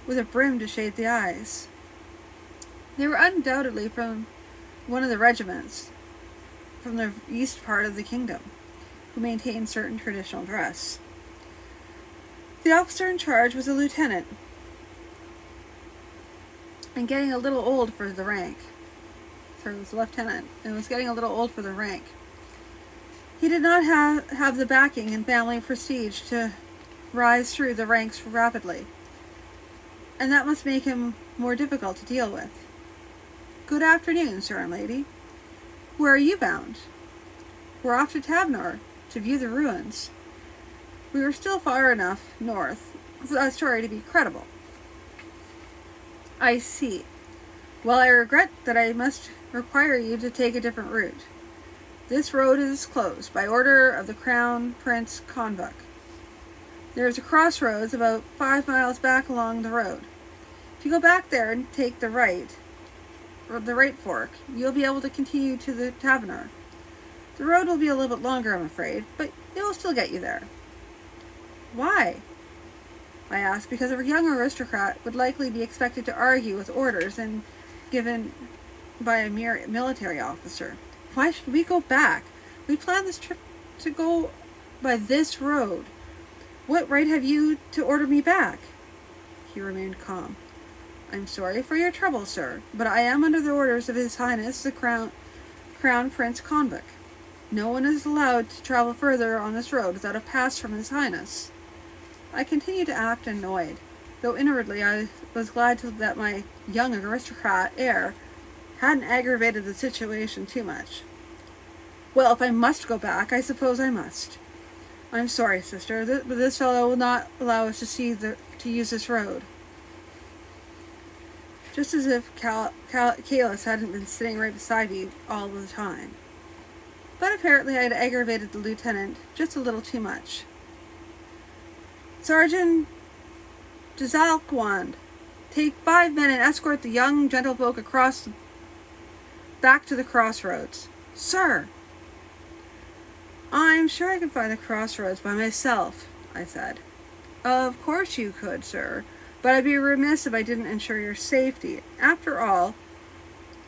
with a brim to shade the eyes. They were undoubtedly from one of the regiments from the east part of the kingdom, who maintained certain traditional dress. The officer in charge was a lieutenant, and getting a little old for the rank. Sorry, it was a lieutenant, and was getting a little old for the rank. He did not have the backing and family prestige to rise through the ranks rapidly, and that must make him more difficult to deal with. Good afternoon, sir and lady. Where are you bound? We're off to Tabnor to view the ruins. We were still far enough north for that story to be credible. I see. Well, I regret that I must require you to take a different route. This road is closed by order of the Crown Prince Convoc. There is a crossroads about 5 miles back along the road. If you go back there and take the right fork, you'll be able to continue to the Taverner. The road will be a little bit longer, I'm afraid, but it will still get you there. Why? I asked, because a young aristocrat would likely be expected to argue with orders and given by a mere military officer. Why should we go back? We planned this trip to go by this road. What right have you to order me back? He remained calm. I'm sorry for your trouble, sir, but I am under the orders of His Highness the Crown Prince Convoc. No one is allowed to travel further on this road without a pass from His Highness. I continued to act annoyed, though inwardly I was glad that my young aristocrat air hadn't aggravated the situation too much. Well, if I must go back, I suppose I must. I'm sorry, sister, but this fellow will not allow us to use this road. Just as if Kalis hadn't been sitting right beside me all the time. But apparently I had aggravated the lieutenant just a little too much. Sergeant Jazalquand, take 5 men and escort the young gentlefolk back to the crossroads. Sir! I'm sure I can find the crossroads by myself, I said. Of course you could, sir, but I'd be remiss if I didn't ensure your safety. After all,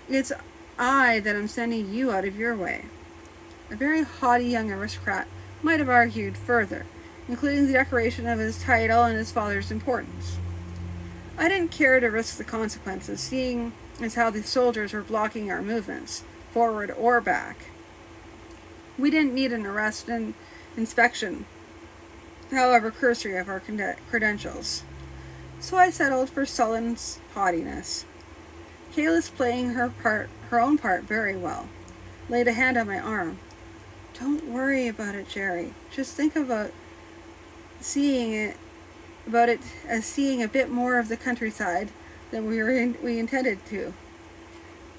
it's I that am sending you out of your way. A very haughty young aristocrat might have argued further, including the decoration of his title and his father's importance. I didn't care to risk the consequences, seeing as how the soldiers were blocking our movements, forward or back. We didn't need an arrest and inspection, however cursory of our credentials. So I settled for sullen haughtiness. Kayla's playing her own part very well. Laid a hand on my arm. Don't worry about it, Jerry. Just think seeing it about it as seeing a bit more of the countryside than we intended to.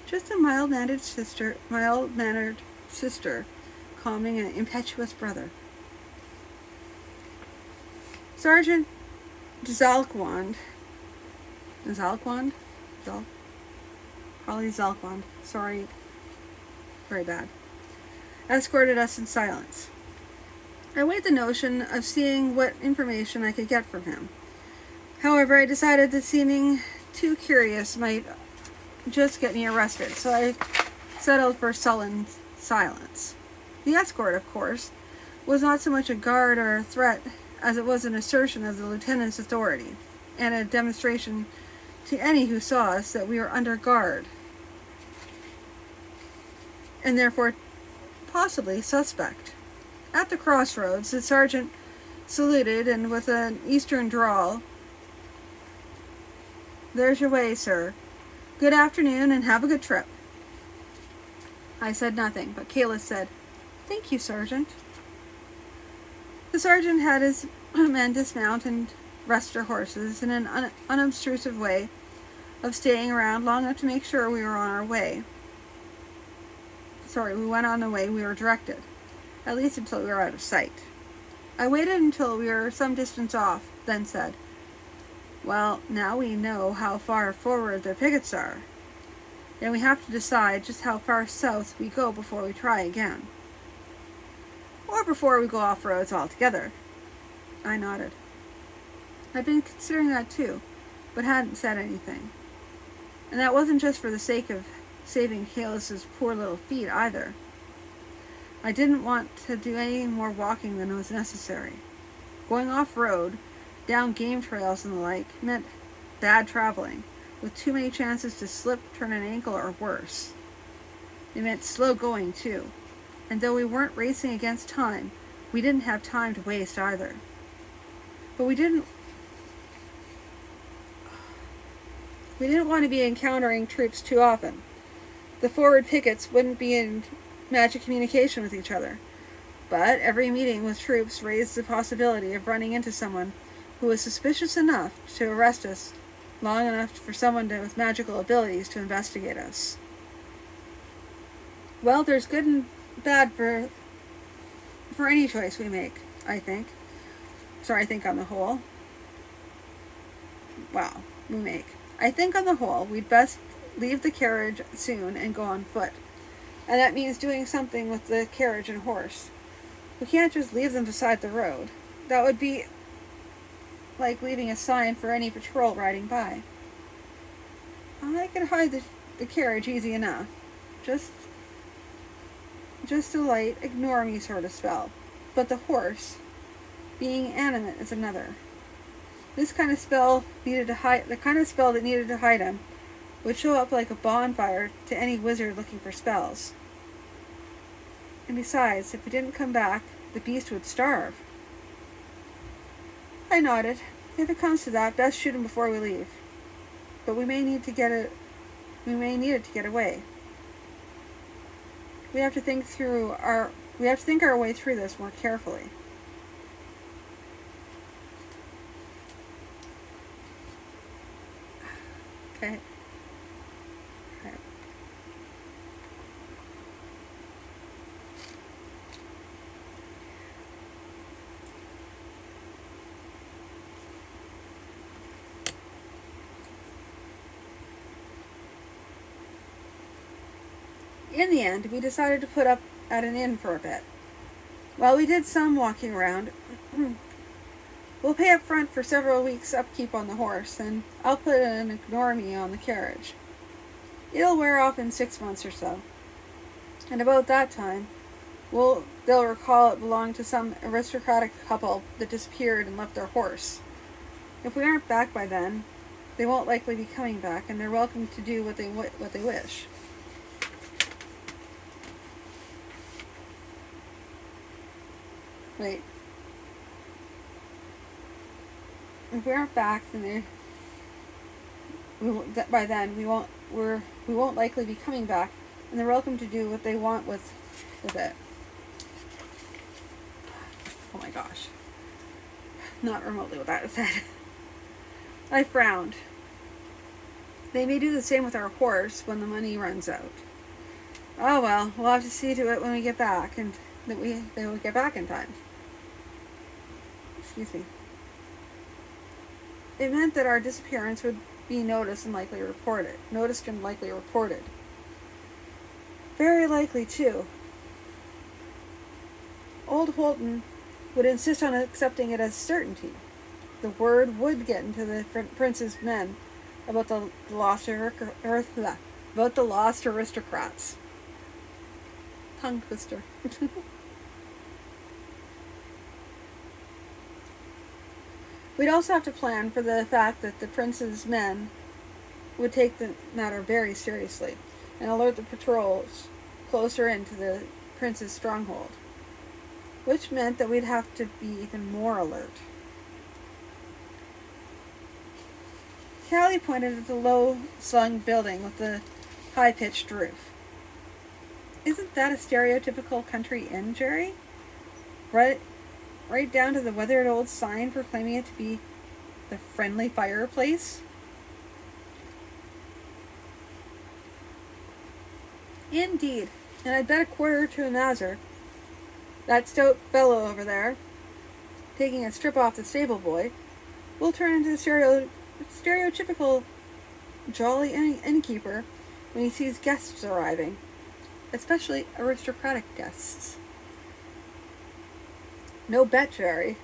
Just a mild-mannered sister, calming an impetuous brother. Sergeant Zalkwand, probably Zalkwand, sorry, very bad, escorted us in silence. I weighed the notion of seeing what information I could get from him. However, I decided that seeming too curious might just get me arrested, so I settled for sullen silence. The escort, of course, was not so much a guard or a threat as it was an assertion of the lieutenant's authority, and a demonstration to any who saw us that we were under guard, and therefore possibly suspect. At the crossroads, the sergeant saluted, and with an eastern drawl, "There's your way, sir. Good afternoon, and have a good trip." I said nothing, but Kayla said, "Thank you, Sergeant." The sergeant had his men dismount and rest their horses in an unobtrusive way of staying around long enough to make sure we were on our way. We went on the way we were directed, at least until we were out of sight. I waited until we were some distance off, then said, "Well, now we know how far forward their pickets are. Then we have to decide just how far south we go before we try again. Or before we go off roads altogether." I nodded. I'd been considering that too, but hadn't said anything. And that wasn't just for the sake of saving Kayla's poor little feet either. I didn't want to do any more walking than was necessary. Going off-road, down game trails and the like, meant bad traveling, with too many chances to slip, turn an ankle, or worse. It meant slow going, too. And though we weren't racing against time, we didn't have time to waste either. But we didn't want to be encountering troops too often. The forward pickets wouldn't be in magic communication with each other. But every meeting with troops raised the possibility of running into someone who was suspicious enough to arrest us long enough for someone with magical abilities to investigate us. Well, there's good and bad for any choice we make, I think. I think on the whole. I think on the whole, we'd best leave the carriage soon and go on foot. And that means doing something with the carriage and horse. We can't just leave them beside the road. That would be like leaving a sign for any patrol riding by. I can hide the carriage easy enough. Just a light ignore me sort of spell. But the horse, being animate, is another. The kind of spell that needed to hide him would show up like a bonfire to any wizard looking for spells. And besides, if we didn't come back, the beast would starve. I nodded. If it comes to that, best shoot him before we leave. But we may need it to get away. We have to think our way through this more carefully. Okay. In the end, we decided to put up at an inn for a bit. While we did some walking around, we'll pay up front for several weeks' upkeep on the horse, and I'll put an ignore me on the carriage. It'll wear off in 6 months or so. And about that time, they'll recall it belonged to some aristocratic couple that disappeared and left their horse. If we aren't back by then, they won't likely be coming back, and they're welcome to do what they wish. Wait. If we aren't back, then by then we won't likely be coming back, and they're welcome to do what they want with it. Oh my gosh. Not remotely what that said. I frowned. They may do the same with our horse when the money runs out. Oh well, we'll have to see to it when we get back, and that they will get back in time. Excuse me. It meant that our disappearance would be noticed and likely reported. Very likely, too. Old Holton would insist on accepting it as certainty. The word would get into the prince's men about the lost aristocrats. Tongue twister. We'd also have to plan for the fact that the prince's men would take the matter very seriously and alert the patrols closer into the prince's stronghold, which meant that we'd have to be even more alert. Callie pointed at the low-slung building with the high-pitched roof. Isn't that a stereotypical country inn, Jerry? Right down to the weathered old sign proclaiming it to be the friendly fireplace? Indeed, and I'd bet a quarter to a Mazur that stout fellow over there, taking a strip off the stable boy, will turn into the stereotypical jolly innkeeper when he sees guests arriving, especially aristocratic guests. No bet, Jerry.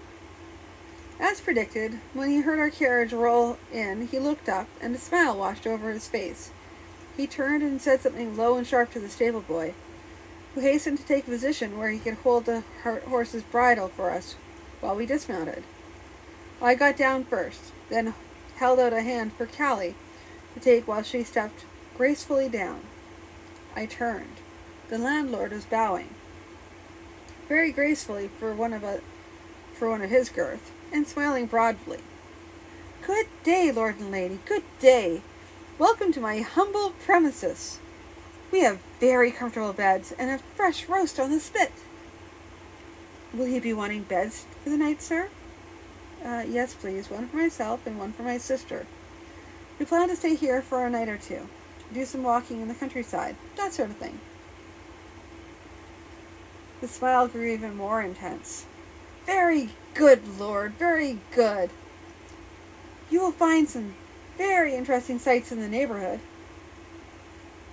As predicted, when he heard our carriage roll in, he looked up, and a smile washed over his face. He turned and said something low and sharp to the stable boy, who hastened to take a position where he could hold the horse's bridle for us while we dismounted. I got down first, then held out a hand for Callie to take while she stepped gracefully down. I turned. The landlord was bowing, very gracefully for one of his girth, and smiling broadly. Good day, Lord and Lady, good day. Welcome to my humble premises. We have very comfortable beds and a fresh roast on the spit. Will you be wanting beds for the night, sir? Yes, please. One for myself and one for my sister. We plan to stay here for a night or two. Do some walking in the countryside. That sort of thing. The smile grew even more intense. Very good, Lord. Very good. You will find some very interesting sights in the neighborhood.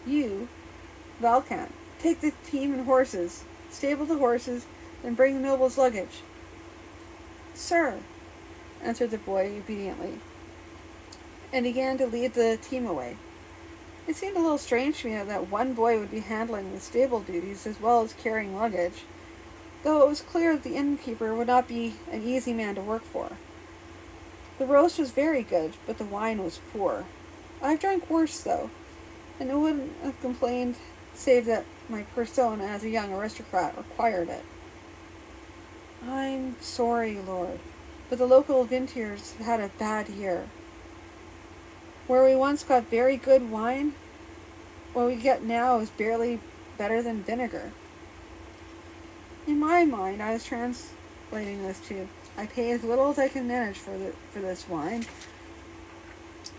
You, Valcant, take the team and horses, stable the horses, and bring the noble's luggage. Sir, answered the boy obediently, and began to lead the team away. It seemed a little strange to me that one boy would be handling the stable duties as well as carrying luggage, though it was clear that the innkeeper would not be an easy man to work for. The roast was very good, but the wine was poor. I've drank worse, though, and I wouldn't have complained save that my persona as a young aristocrat required it. I'm sorry, Lord, but the local vintners have had a bad year. Where we once got very good wine, what we get now is barely better than vinegar. In my mind, I was translating this to, I pay as little as I can manage for this wine,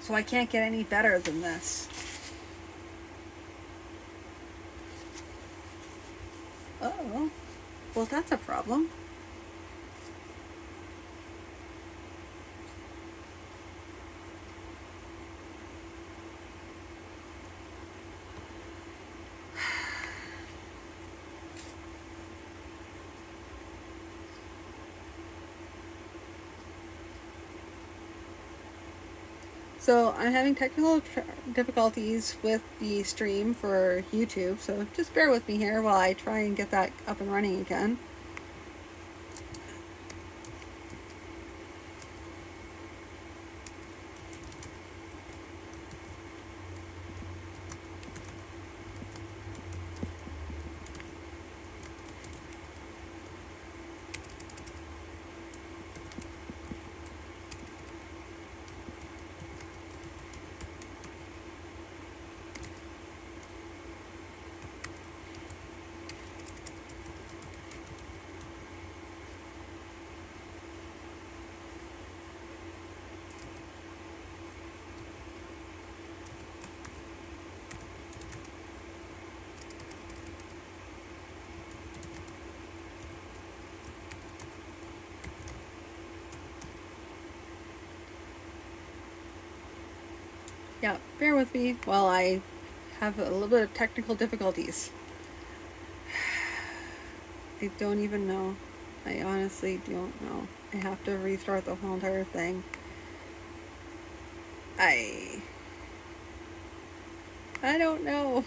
so I can't get any better than this. Uh-oh. Well, that's a problem. So I'm having technical difficulties with the stream for YouTube, so just bear with me here while I try and get that up and running again. Yeah, bear with me while I have a little bit of technical difficulties. I don't even know. I honestly don't know. I have to restart the whole entire thing. I don't know.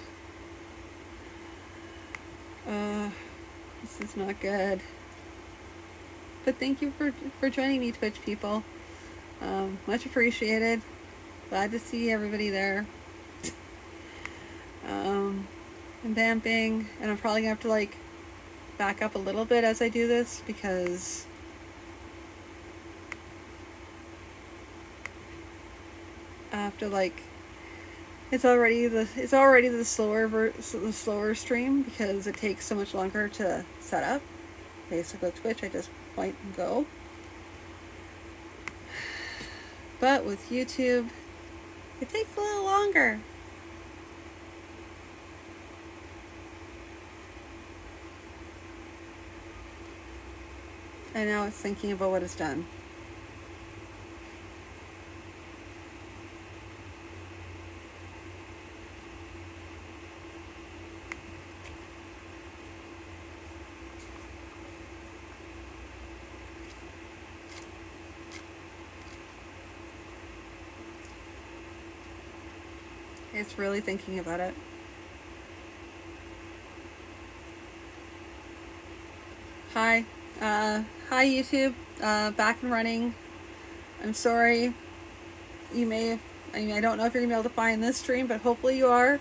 This is not good. But thank you for joining me, Twitch people. Much appreciated. Glad to see everybody there. I'm vamping, and I'm probably gonna have to like back up a little bit as I do this because I have to like it's already the slower stream because it takes so much longer to set up. Basically, with Twitch, I just point and go. But with YouTube, it takes a little longer. And now it's thinking about what it's done. It's really thinking about it. Hi. Hi YouTube. Back and running. I'm sorry. I don't know if you're going to be able to find this stream, but hopefully you are.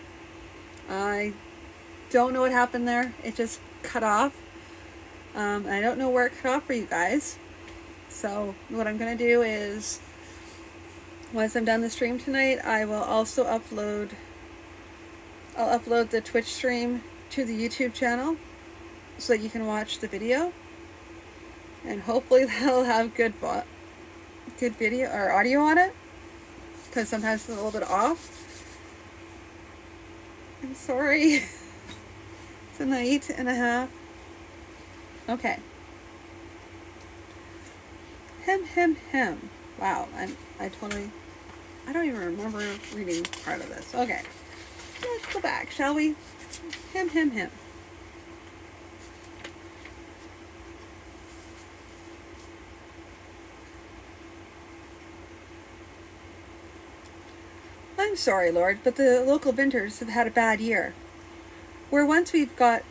I don't know what happened there. It just cut off. I don't know where it cut off for you guys. So what I'm going to do is, once I'm done the stream tonight, I will also upload the Twitch stream to the YouTube channel so that you can watch the video. And hopefully that'll have good video or audio on it, because sometimes it's a little bit off. I'm sorry. It's a night and a half. Okay. Hem. Wow, I don't even remember reading part of this. Okay. Let's go back, shall we? Hem. I'm sorry, Lord, but the local vintners have had a bad year. Where once we've got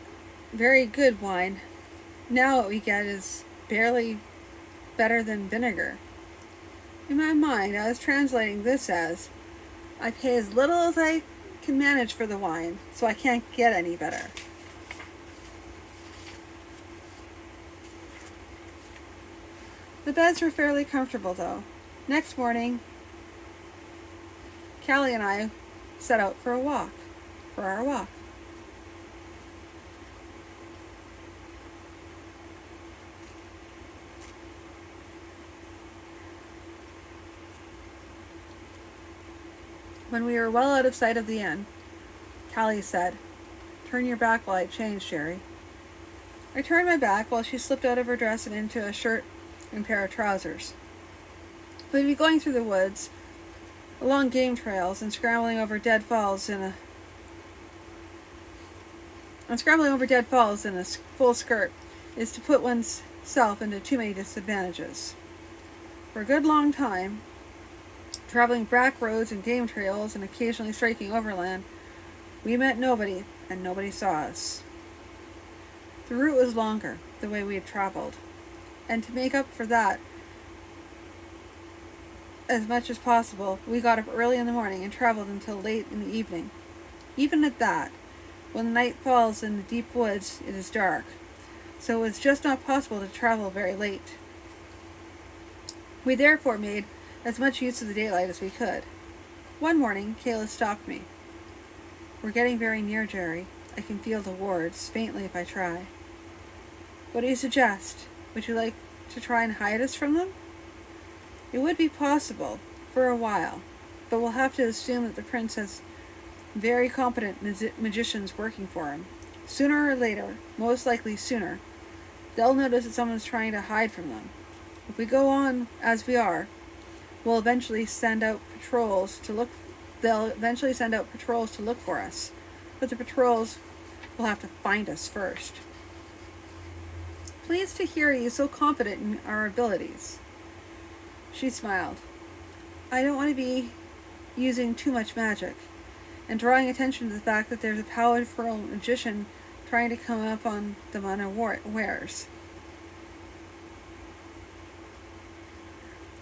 very good wine, now what we get is barely better than vinegar. In my mind, I was translating this as, I pay as little as I can manage for the wine, so I can't get any better. The beds were fairly comfortable, though. Next morning, Callie and I set out for our walk. When we were well out of sight of the inn, Callie said, "Turn your back while I change, Sherry." I turned my back while she slipped out of her dress and into a shirt and pair of trousers. We'd be going through the woods, along game trails, and scrambling over dead falls in a full skirt is to put one's self into too many disadvantages. For a good long time, traveling back roads and game trails and occasionally striking overland, we met nobody and nobody saw us. The route was longer, the way we had traveled, and to make up for that as much as possible, we got up early in the morning and traveled until late in the evening. Even at that, when the night falls in the deep woods, it is dark, so it was just not possible to travel very late. We therefore made as much use of the daylight as we could. One morning, Kayla stopped me. "We're getting very near, Jerry. I can feel the wards, faintly if I try." "What do you suggest? Would you like to try and hide us from them?" "It would be possible, for a while, but we'll have to assume that the prince has very competent magicians working for him. Sooner or later, most likely sooner, they'll notice that someone's trying to hide from them. If we go on as we are, we'll eventually send out patrols to look They'll eventually send out patrols to look for us, but the patrols will have to find us first. Pleased to hear you so confident in our abilities. She smiled. I don't want to be using too much magic, and drawing attention to the fact that there's a powerful magician trying to come up on them unawares.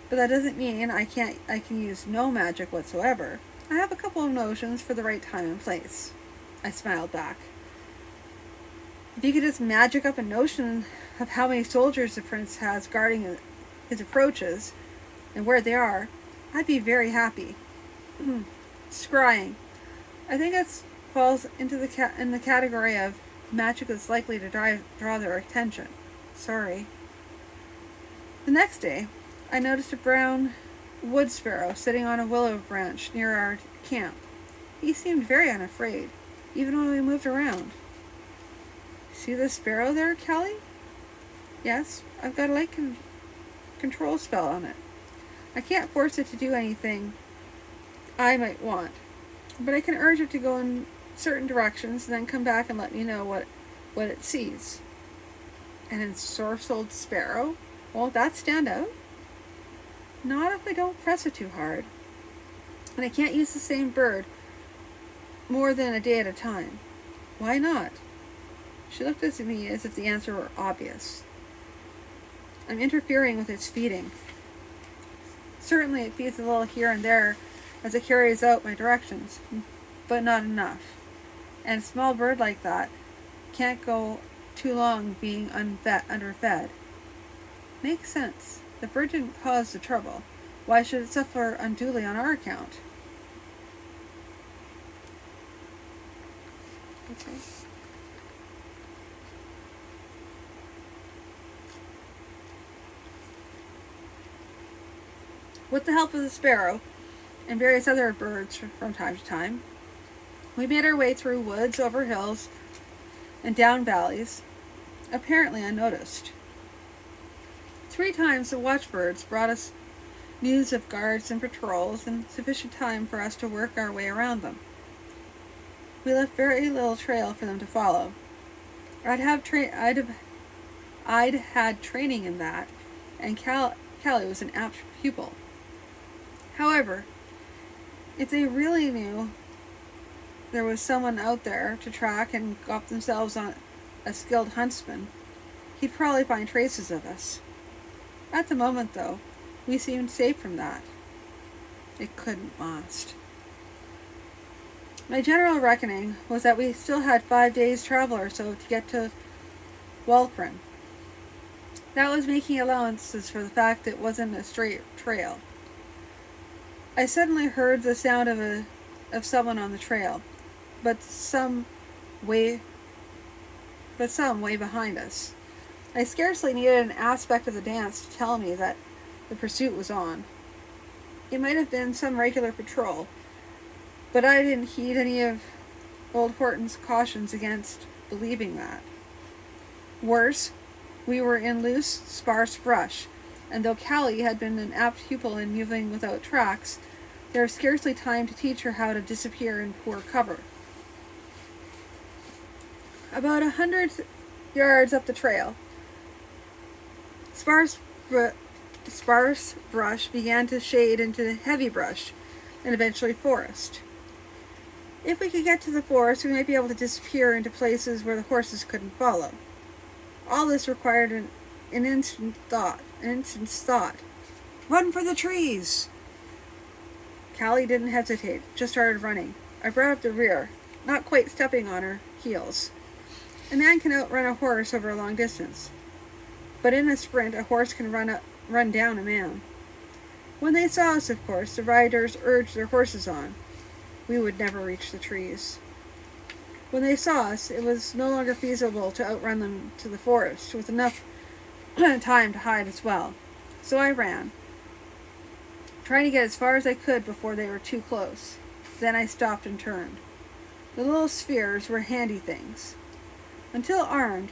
But that doesn't mean I can use no magic whatsoever. I have a couple of notions for the right time and place. I smiled back. If you could just magic up a notion of how many soldiers the prince has guarding his approaches and where they are, I'd be very happy. Scrying. I think it falls into in the category of magic that's likely to draw their attention. Sorry. The next day, I noticed a brown wood sparrow sitting on a willow branch near our camp. He seemed very unafraid, even when we moved around. See the sparrow there, Callie? Yes, I've got a light control spell on it. I can't force it to do anything I might want, but I can urge it to go in certain directions and then come back and let me know what it sees. An ensorcelled sparrow? Won't that stand out? Not if I don't press it too hard. And I can't use the same bird more than a day at a time. Why not? She looked at me as if the answer were obvious. I'm interfering with its feeding. Certainly it feeds a little here and there as it carries out my directions, but not enough. And a small bird like that can't go too long being underfed. Makes sense. The bird didn't cause the trouble. Why should it suffer unduly on our account? Okay. With the help of the sparrow and various other birds from time to time, we made our way through woods, over hills, and down valleys, apparently unnoticed. 3 times the watchbirds brought us news of guards and patrols and sufficient time for us to work our way around them. We left very little trail for them to follow. I'd had training in that, and Callie was an apt pupil. However, if they really knew there was someone out there to track and got themselves on a skilled huntsman, he'd probably find traces of us. At the moment, though, we seemed safe from that. It couldn't last. My general reckoning was that we still had 5 days' travel or so to get to Walkren. That was making allowances for the fact that it wasn't a straight trail. I suddenly heard the sound of someone on the trail, but some way behind us. I scarcely needed an aspect of the dance to tell me that the pursuit was on. It might have been some regular patrol, but I didn't heed any of old Horton's cautions against believing that. Worse, we were in loose, sparse brush, and though Callie had been an apt pupil in moving without tracks, there was scarcely time to teach her how to disappear in poor cover. About 100 yards up the trail, sparse brush began to shade into heavy brush and eventually forest. If we could get to the forest, we might be able to disappear into places where the horses couldn't follow. All this required an instant's thought. Run for the trees! Callie didn't hesitate, just started running. I brought up the rear, not quite stepping on her heels. A man can outrun a horse over a long distance, but in a sprint, a horse can run down a man. When they saw us, of course, the riders urged their horses on. We would never reach the trees. When they saw us, it was no longer feasible to outrun them to the forest, with enough time to hide as well. So I ran, trying to get as far as I could before they were too close. Then I stopped and turned. The little spheres were handy things. Until armed,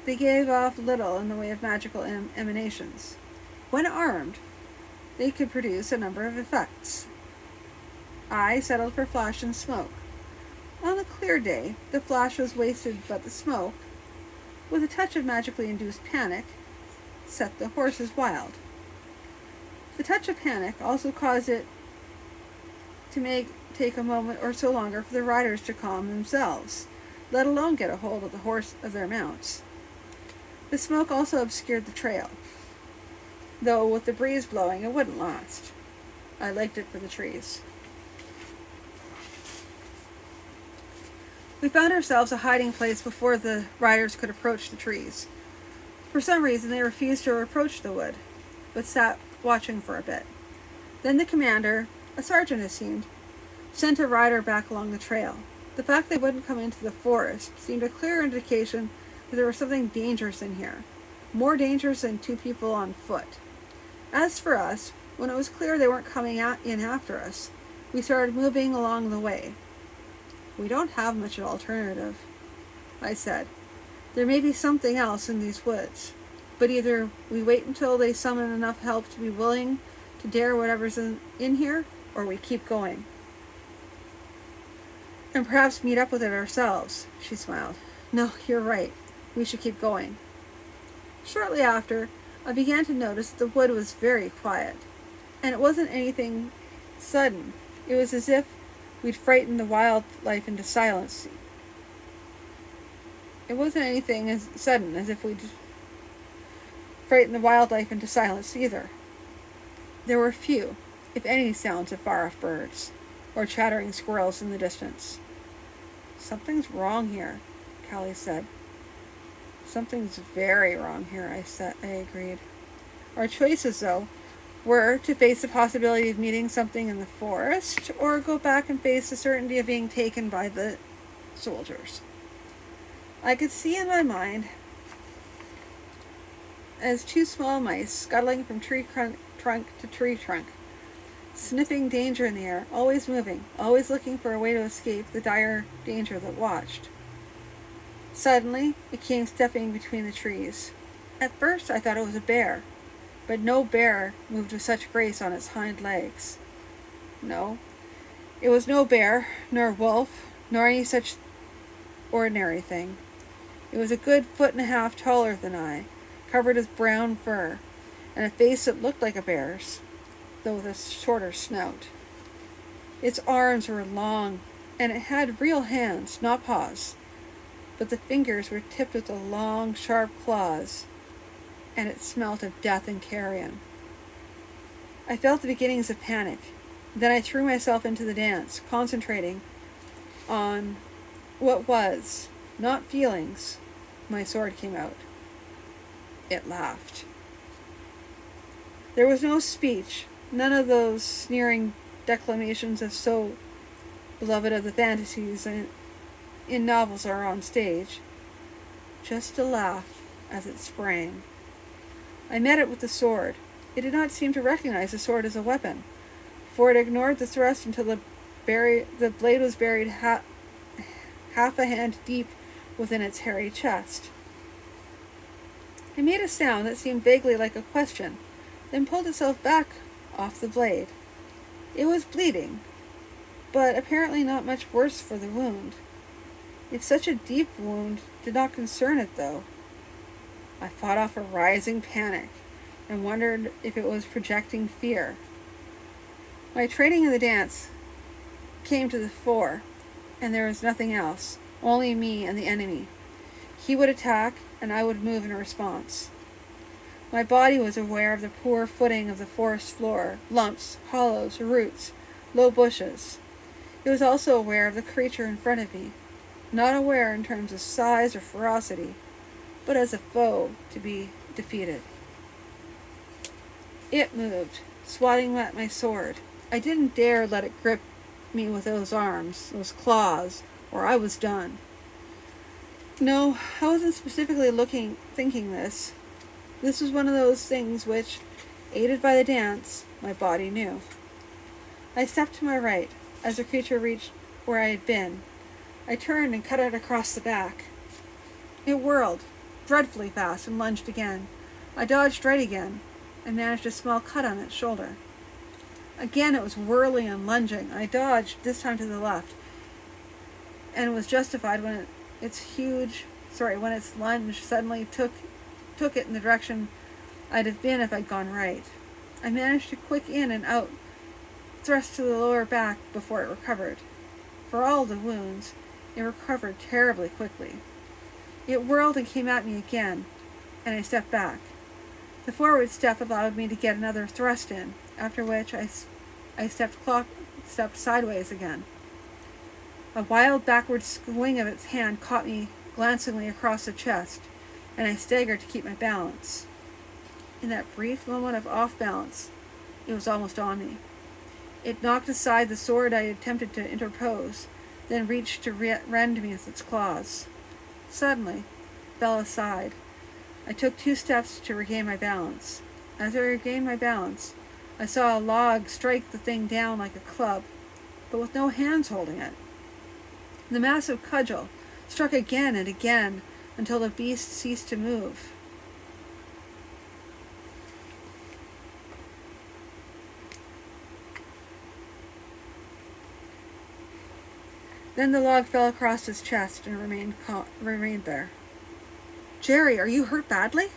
they gave off little in the way of magical emanations. When armed, they could produce a number of effects. I settled for flash and smoke. On a clear day, the flash was wasted, but the smoke, with a touch of magically induced panic, set the horses wild. The touch of panic also caused it to take a moment or so longer for the riders to calm themselves, let alone get a hold of the horse of their mounts. The smoke also obscured the trail, though with the breeze blowing it wouldn't last. I liked it for the trees. We found ourselves a hiding place before the riders could approach the trees. For some reason they refused to approach the wood, but sat watching for a bit. Then the commander, a sergeant it seemed, sent a rider back along the trail. The fact they wouldn't come into the forest seemed a clear indication that there was something dangerous in here, more dangerous than two people on foot. As for us, when it was clear they weren't coming in after us, we started moving along the way. We don't have much of an alternative, I said. There may be something else in these woods, but either we wait until they summon enough help to be willing to dare whatever's in here, or we keep going. And perhaps meet up with it ourselves, she smiled. No, you're right. We should keep going. Shortly after, I began to notice that the wood was very quiet, and it wasn't anything sudden. It was as if we'd frightened the wildlife into silence. It wasn't anything as sudden as if we'd frightened the wildlife into silence either. There were few, if any, sounds of far-off birds or chattering squirrels in the distance. Something's wrong here, Callie said. Something's very wrong here, I agreed. Our choices, though, were to face the possibility of meeting something in the forest, or go back and face the certainty of being taken by the soldiers. I could see in my mind as two small mice scuttling from tree trunk to tree trunk, sniffing danger in the air, always moving, always looking for a way to escape the dire danger that watched. Suddenly, it came stepping between the trees. At first I thought it was a bear, but no bear moved with such grace on its hind legs. No, it was no bear, nor wolf, nor any such ordinary thing. It was a good 1.5 feet taller than I, covered with brown fur, and a face that looked like a bear's, though with a shorter snout. Its arms were long, and it had real hands, not paws, but the fingers were tipped with the long, sharp claws, and it smelt of death and carrion. I felt the beginnings of panic. Then I threw myself into the dance, concentrating on what was, not feelings. My sword came out. It laughed. There was no speech, none of those sneering declamations of so beloved of the fantasies in novels or on stage. Just a laugh as it sprang. I met it with the sword. It did not seem to recognize the sword as a weapon, for it ignored the thrust until the blade was buried half a hand deep within its hairy chest. It made a sound that seemed vaguely like a question, then pulled itself back off the blade. It was bleeding, but apparently not much worse for the wound. If such a deep wound did not concern it, though. I fought off a rising panic and wondered if it was projecting fear. My training in the dance came to the fore, and there was nothing else, only me and the enemy. He would attack, and I would move in response. My body was aware of the poor footing of the forest floor, lumps, hollows, roots, low bushes. It was also aware of the creature in front of me, not aware in terms of size or ferocity, but as a foe to be defeated. It moved, swatting at my sword. I didn't dare let it grip me with those arms, those claws, or I was done. No, I wasn't specifically thinking this. This was one of those things which, aided by the dance, my body knew. I stepped to my right, as the creature reached where I had been. I turned and cut it across the back. It whirled, dreadfully fast, and lunged again. I dodged right again, and managed a small cut on its shoulder. Again it was whirling and lunging. I dodged, this time to the left, and was justified when when its lunge suddenly took it in the direction I'd have been if I'd gone right. I managed to quick in and out, thrust to the lower back before it recovered. For all the wounds, it recovered terribly quickly. It whirled and came at me again, and I stepped back. The forward step allowed me to get another thrust in, after which I stepped sideways again. A wild backward swing of its hand caught me glancingly across the chest, and I staggered to keep my balance. In that brief moment of off-balance, it was almost on me. It knocked aside the sword I had attempted to interpose, then reached to rend me with its claws. Suddenly, it fell aside. I took 2 steps to regain my balance. As I regained my balance, I saw a log strike the thing down like a club, but with no hands holding it. The massive cudgel struck again and again until the beast ceased to move. Then the log fell across his chest and remained there. "Jerry, are you hurt badly?"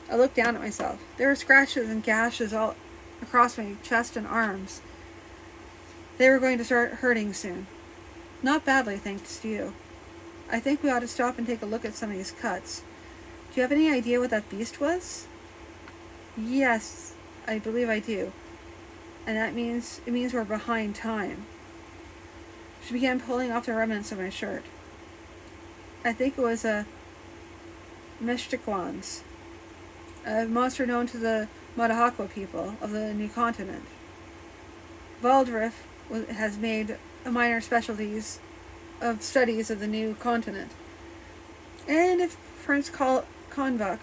I looked down at myself. There were scratches and gashes all across my chest and arms. They were going to start hurting soon. "Not badly, thanks to you. I think we ought to stop and take a look at some of these cuts. Do you have any idea what that beast was?" "Yes, I believe I do. And it means we're behind time." She began pulling off the remnants of my shirt. "I think it was a Meshtiquans, a monster known to the Madahakwa people of the New Continent. Valdriff has made a minor specialties of studies of the New Continent. And if Prince Konvuk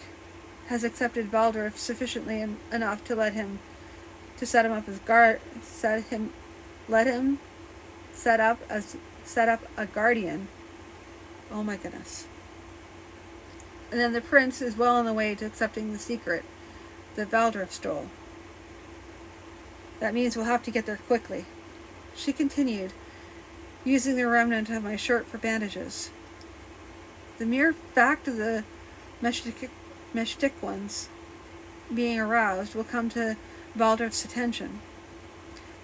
has accepted Valdriff sufficiently enough to let him set up a guardian, oh my goodness. And then the prince is well on the way to accepting the secret that Valdriff stole. That means we'll have to get there quickly." She continued, using the remnant of my shirt for bandages. "The mere fact of the Meshtiquans being aroused will come to Valdriff's attention.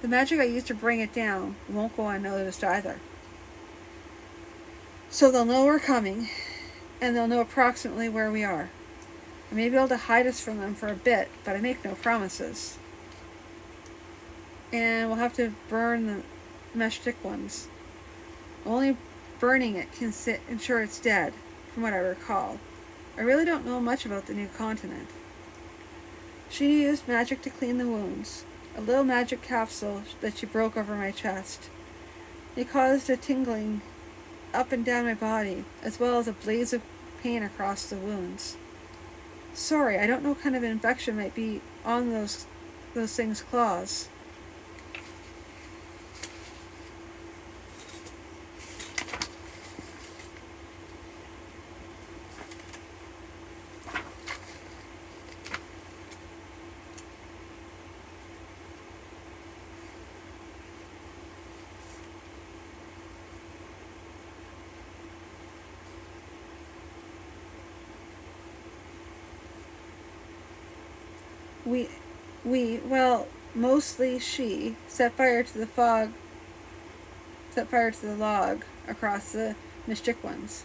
The magic I used to bring it down won't go unnoticed either. So they'll know we're coming, and they'll know approximately where we are. I may be able to hide us from them for a bit, but I make no promises. And we'll have to burn the Meshtiquans. Only burning it can ensure it's dead, from what I recall. I really don't know much about the New Continent." She used magic to clean the wounds, a little magic capsule that she broke over my chest. It caused a tingling up and down my body, as well as a blaze of pain across the wounds. "Sorry, I don't know what kind of infection might be on those things' claws." Mostly she set fire to the log across the Meshtiquans.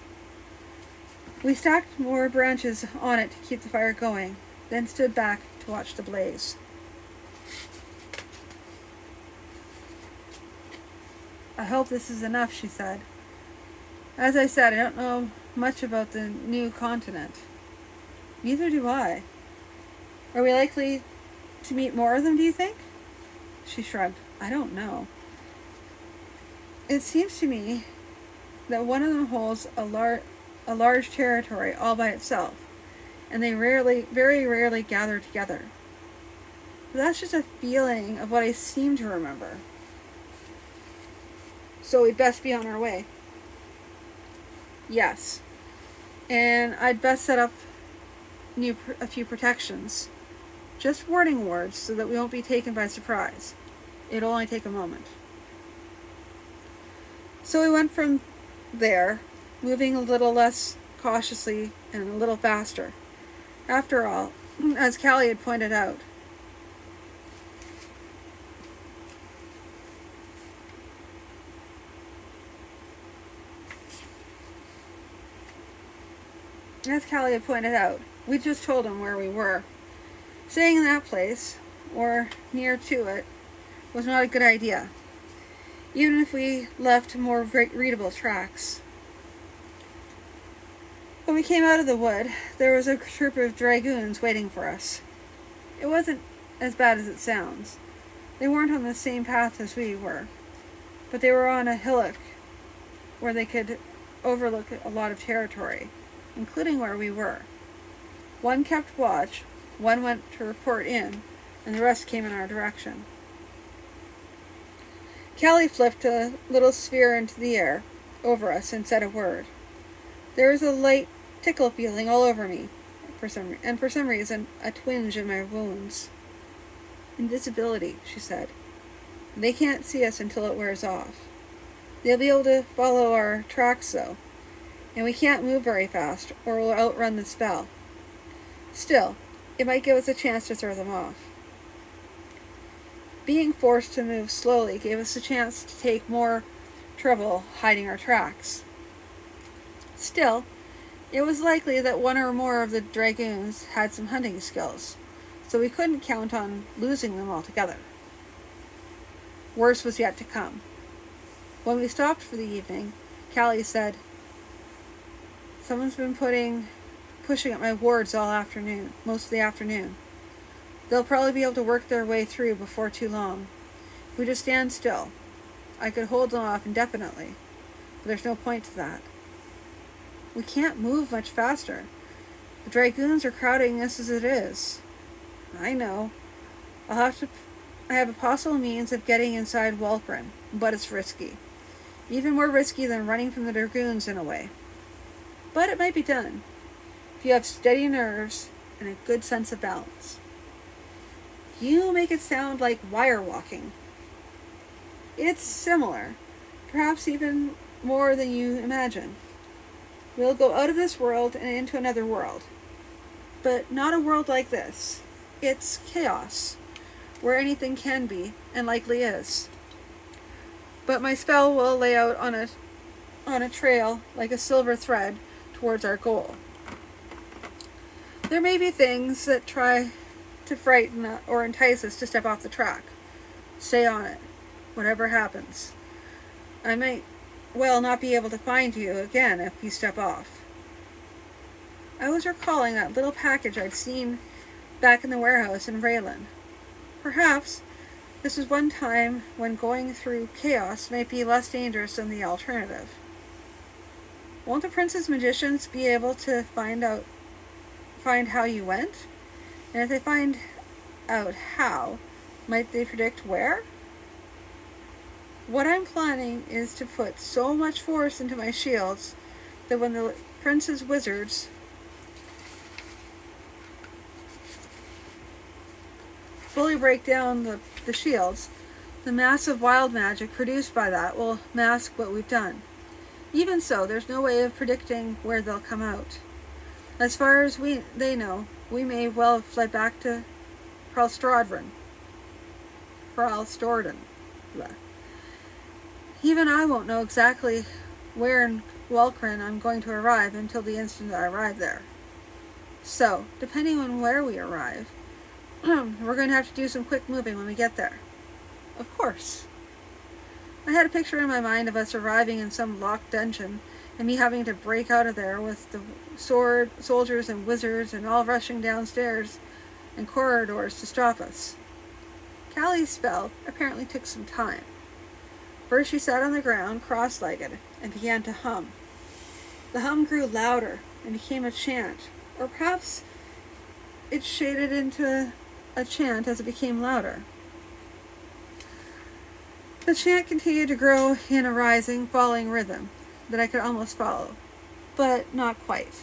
We stacked more branches on it to keep the fire going, then stood back to watch the blaze. "I hope this is enough," she said. "As I said, I don't know much about the New Continent." "Neither do I. Are we likely to meet more of them, do you think?" She shrugged. "I don't know. It seems to me that one of them holds a large territory all by itself, and they very rarely gather together. But that's just a feeling of what I seem to remember. So we'd best be on our way." "Yes. And I'd best set up a few protections. Just warning words so that we won't be taken by surprise. It'll only take a moment. So we went from there, moving a little less cautiously and a little faster. After all, as Callie had pointed out, we just told him where we were. Staying in that place, or near to it, was not a good idea, even if we left more readable tracks. When we came out of the wood, there was a troop of dragoons waiting for us. It wasn't as bad as it sounds. They weren't on the same path as we were, but they were on a hillock where they could overlook a lot of territory, including where we were. One kept watch, one went to report in, and the rest came in our direction. Callie flipped a little sphere into the air over us and said a word. There was a light tickle feeling all over me, for some reason, a twinge in my wounds. Invisibility, she said. They can't see us until it wears off. They'll be able to follow our tracks, though, and we can't move very fast, or we'll outrun the spell. Still, it might give us a chance to throw them off. Being forced to move slowly gave us a chance to take more trouble hiding our tracks. Still, it was likely that one or more of the dragoons had some hunting skills, so we couldn't count on losing them altogether. Worse was yet to come. When we stopped for the evening, Callie said, "Someone's been pushing at my wards all afternoon, most of the afternoon. They'll probably be able to work their way through before too long. If we just stand still, I could hold them off indefinitely, but there's no point to that. We can't move much faster. The dragoons are crowding us as it is." "I know. I have a possible means of getting inside Walkren, but it's risky. Even more risky than running from the dragoons in a way. But it might be done, if you have steady nerves and a good sense of balance." "You make it sound like wire walking." "It's similar, perhaps even more than you imagine. We'll go out of this world and into another world. But not a world like this. It's chaos, where anything can be, and likely is. But my spell will lay out on a trail like a silver thread towards our goal. There may be things that try to frighten or entice us to step off the track. Stay on it, whatever happens. I might not be able to find you again if you step off." I was recalling that little package I'd seen back in the warehouse in Raylan. Perhaps this was one time when going through chaos might be less dangerous than the alternative. Won't the Prince's magicians be able to find how you went? And if they find out how, might they predict where? What I'm planning is to put so much force into my shields that when the Prince's wizards fully break down the shields, the massive wild magic produced by that will mask what we've done. Even so, there's no way of predicting where they'll come out. As far as they know, we may well have fled back to Pralstorden. Even I won't know exactly where in Walkren I'm going to arrive until the instant I arrive there. So, depending on where we arrive, we're going to have to do some quick moving when we get there. Of course. I had a picture in my mind of us arriving in some locked dungeon and me having to break out of there with the soldiers and wizards and all rushing downstairs and corridors to stop us. Callie's spell apparently took some time. First she sat on the ground, cross-legged, and began to hum. The hum grew louder and became a chant, or perhaps it shaded into a chant as it became louder. The chant continued to grow in a rising, falling rhythm that I could almost follow, but not quite.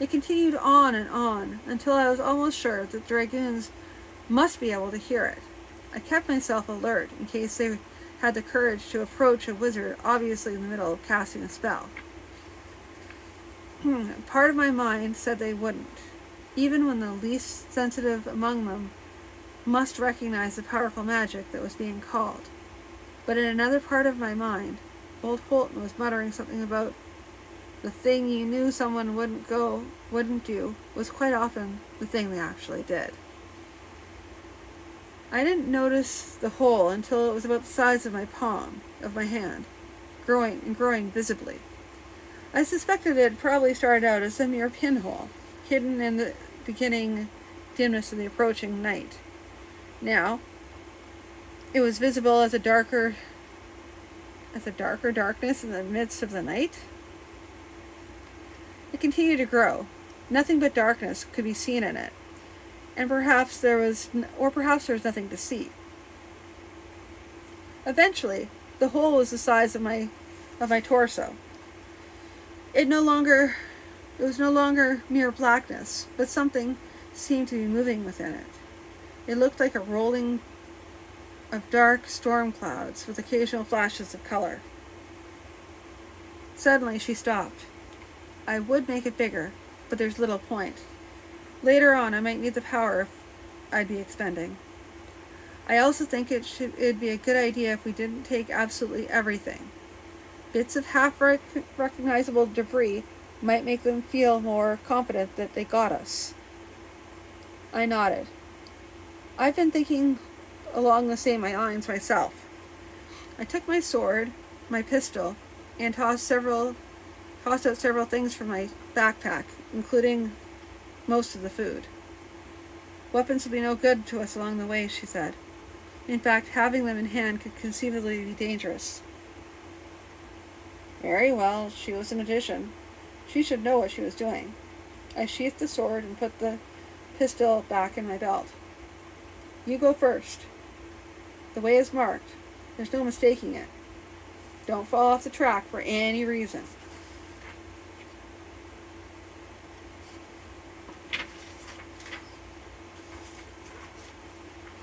It continued on and on, until I was almost sure that the dragoons must be able to hear it. I kept myself alert in case they had the courage to approach a wizard obviously in the middle of casting a spell. Part of my mind said they wouldn't, even when the least sensitive among them must recognize the powerful magic that was being called. But in another part of my mind, old Holton was muttering something about the thing you knew someone wouldn't do was quite often the thing they actually did. I didn't notice the hole until it was about the size of my palm of my hand, growing visibly. I suspected it had probably started out as a mere pinhole, hidden in the beginning dimness of the approaching night. Now, it was visible as a darker darkness in the midst of the night. It continued to grow. Nothing but darkness could be seen in it, and perhaps there was nothing to see. Eventually, the hole was the size of my torso. It was no longer mere blackness, but something seemed to be moving within it. It looked like a rolling of dark storm clouds with occasional flashes of color. Suddenly she stopped. I would make it bigger, but there's little point. Later on I might need the power I'd be expending. I also think it'd be a good idea if we didn't take absolutely everything. Bits of half-recognizable debris might make them feel more confident that they got us. I nodded. I've been thinking along the same lines myself. I took my sword, my pistol, and tossed out several things from my backpack, including most of the food. Weapons will be no good to us along the way, she said. In fact, having them in hand could conceivably be dangerous. Very well, she was a magician. She should know what she was doing. I sheathed the sword and put the pistol back in my belt. You go first. The way is marked. There's no mistaking it. Don't fall off the track for any reason.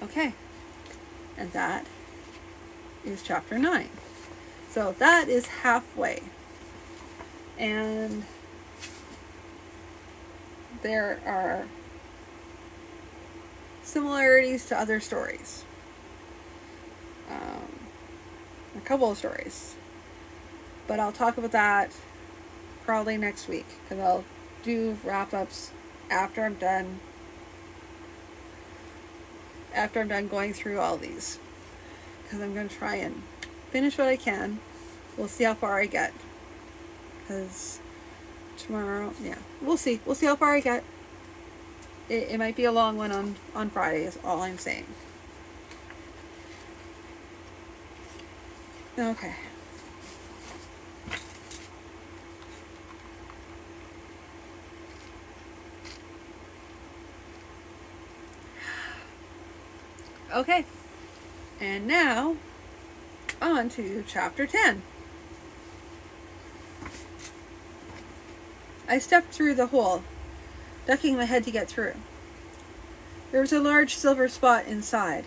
Okay, and that is chapter 9. So that is halfway. And there are similarities to other stories. A couple of stories. But I'll talk about that probably next week, because I'll do wrap-ups after I'm done going through all these, because I'm going to try and finish what I can. We'll see how far I get, because tomorrow, we'll see how far I get. It might be a long one on Friday is all I'm saying. Okay. Okay, and now on to chapter 10. I stepped through the hole, ducking my head to get through. There was a large silver spot inside,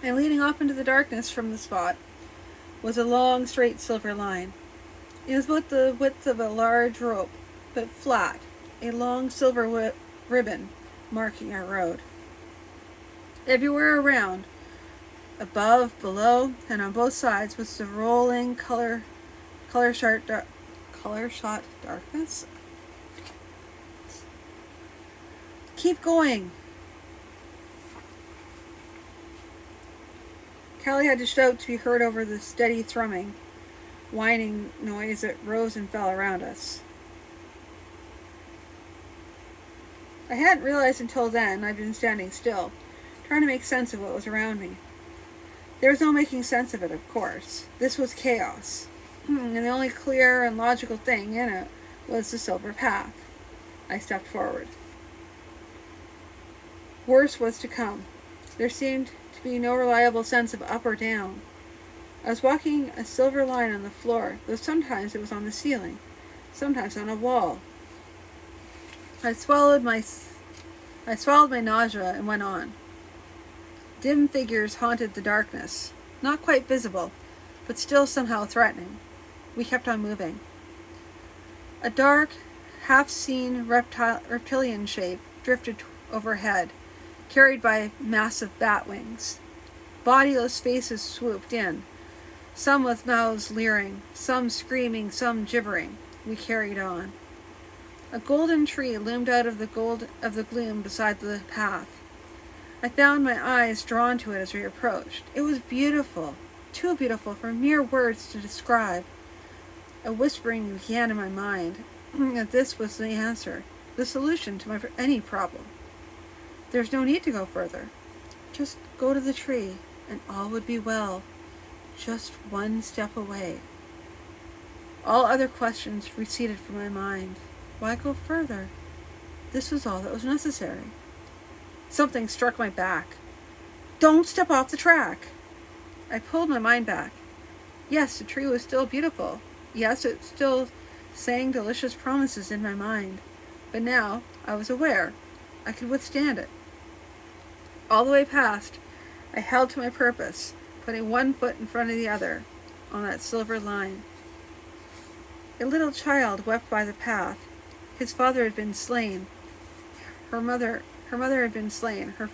and leading off into the darkness from the spot was a long, straight silver line. It was about the width of a large rope, but flat, a long silver ribbon marking our road. Everywhere around, above, below, and on both sides was the rolling color shot darkness. Keep going. Callie had to shout to be heard over the steady thrumming, whining noise that rose and fell around us. I hadn't realized until then I'd been standing still, trying to make sense of what was around me. There was no making sense of it, of course. This was chaos, and the only clear and logical thing in it was the silver path. I stepped forward. Worse was to come. There seemed to be no reliable sense of up or down. I was walking a silver line on the floor, though sometimes it was on the ceiling, sometimes on a wall. I swallowed my nausea and went on. Dim figures haunted the darkness, not quite visible, but still somehow threatening. We kept on moving. A dark, half-seen reptilian shape drifted overhead, carried by massive bat wings. Bodiless faces swooped in, some with mouths leering, some screaming, some gibbering. We carried on. A golden tree loomed out of the gloom beside the path. I found my eyes drawn to it as we approached. It was beautiful, too beautiful for mere words to describe. A whispering began in my mind that this was the answer, the solution to any problem. There's no need to go further. Just go to the tree, and all would be well. Just one step away. All other questions receded from my mind. Why go further? This was all that was necessary. Something struck my back. Don't step off the track! I pulled my mind back. Yes, the tree was still beautiful. Yes, it still sang delicious promises in my mind. But now I was aware. I could withstand it. All the way past, I held to my purpose, putting one foot in front of the other on that silver line. A little child wept by the path. His father had been slain. Her mother had been slain. Her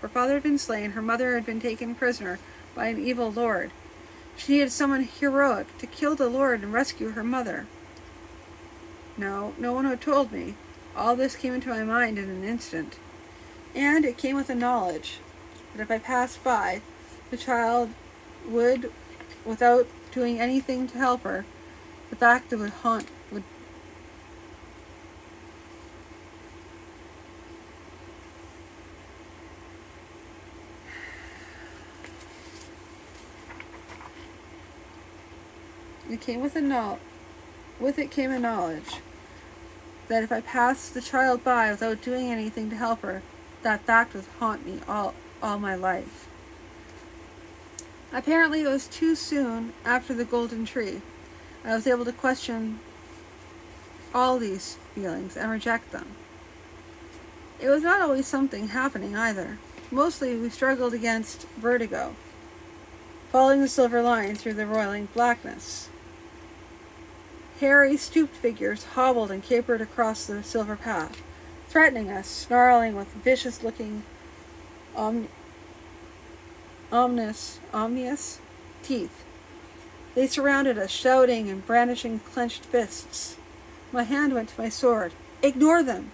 father had been slain. Her mother had been taken prisoner by an evil lord. She needed someone heroic to kill the lord and rescue her mother. No one had told me. All this came into my mind in an instant. And it came with the knowledge that if I passed by, the child would, without doing anything to help her, the fact that would it came with it came a knowledge that if I passed the child by without doing anything to help her, that fact would haunt me all my life. Apparently it was too soon after the golden tree. I was able to question all these feelings and reject them. It was not always something happening either. Mostly we struggled against vertigo, following the silver line through the roiling blackness. Hairy, stooped figures hobbled and capered across the silver path, threatening us, snarling with vicious-looking, ominous teeth. They surrounded us, shouting and brandishing clenched fists. My hand went to my sword. "Ignore them!"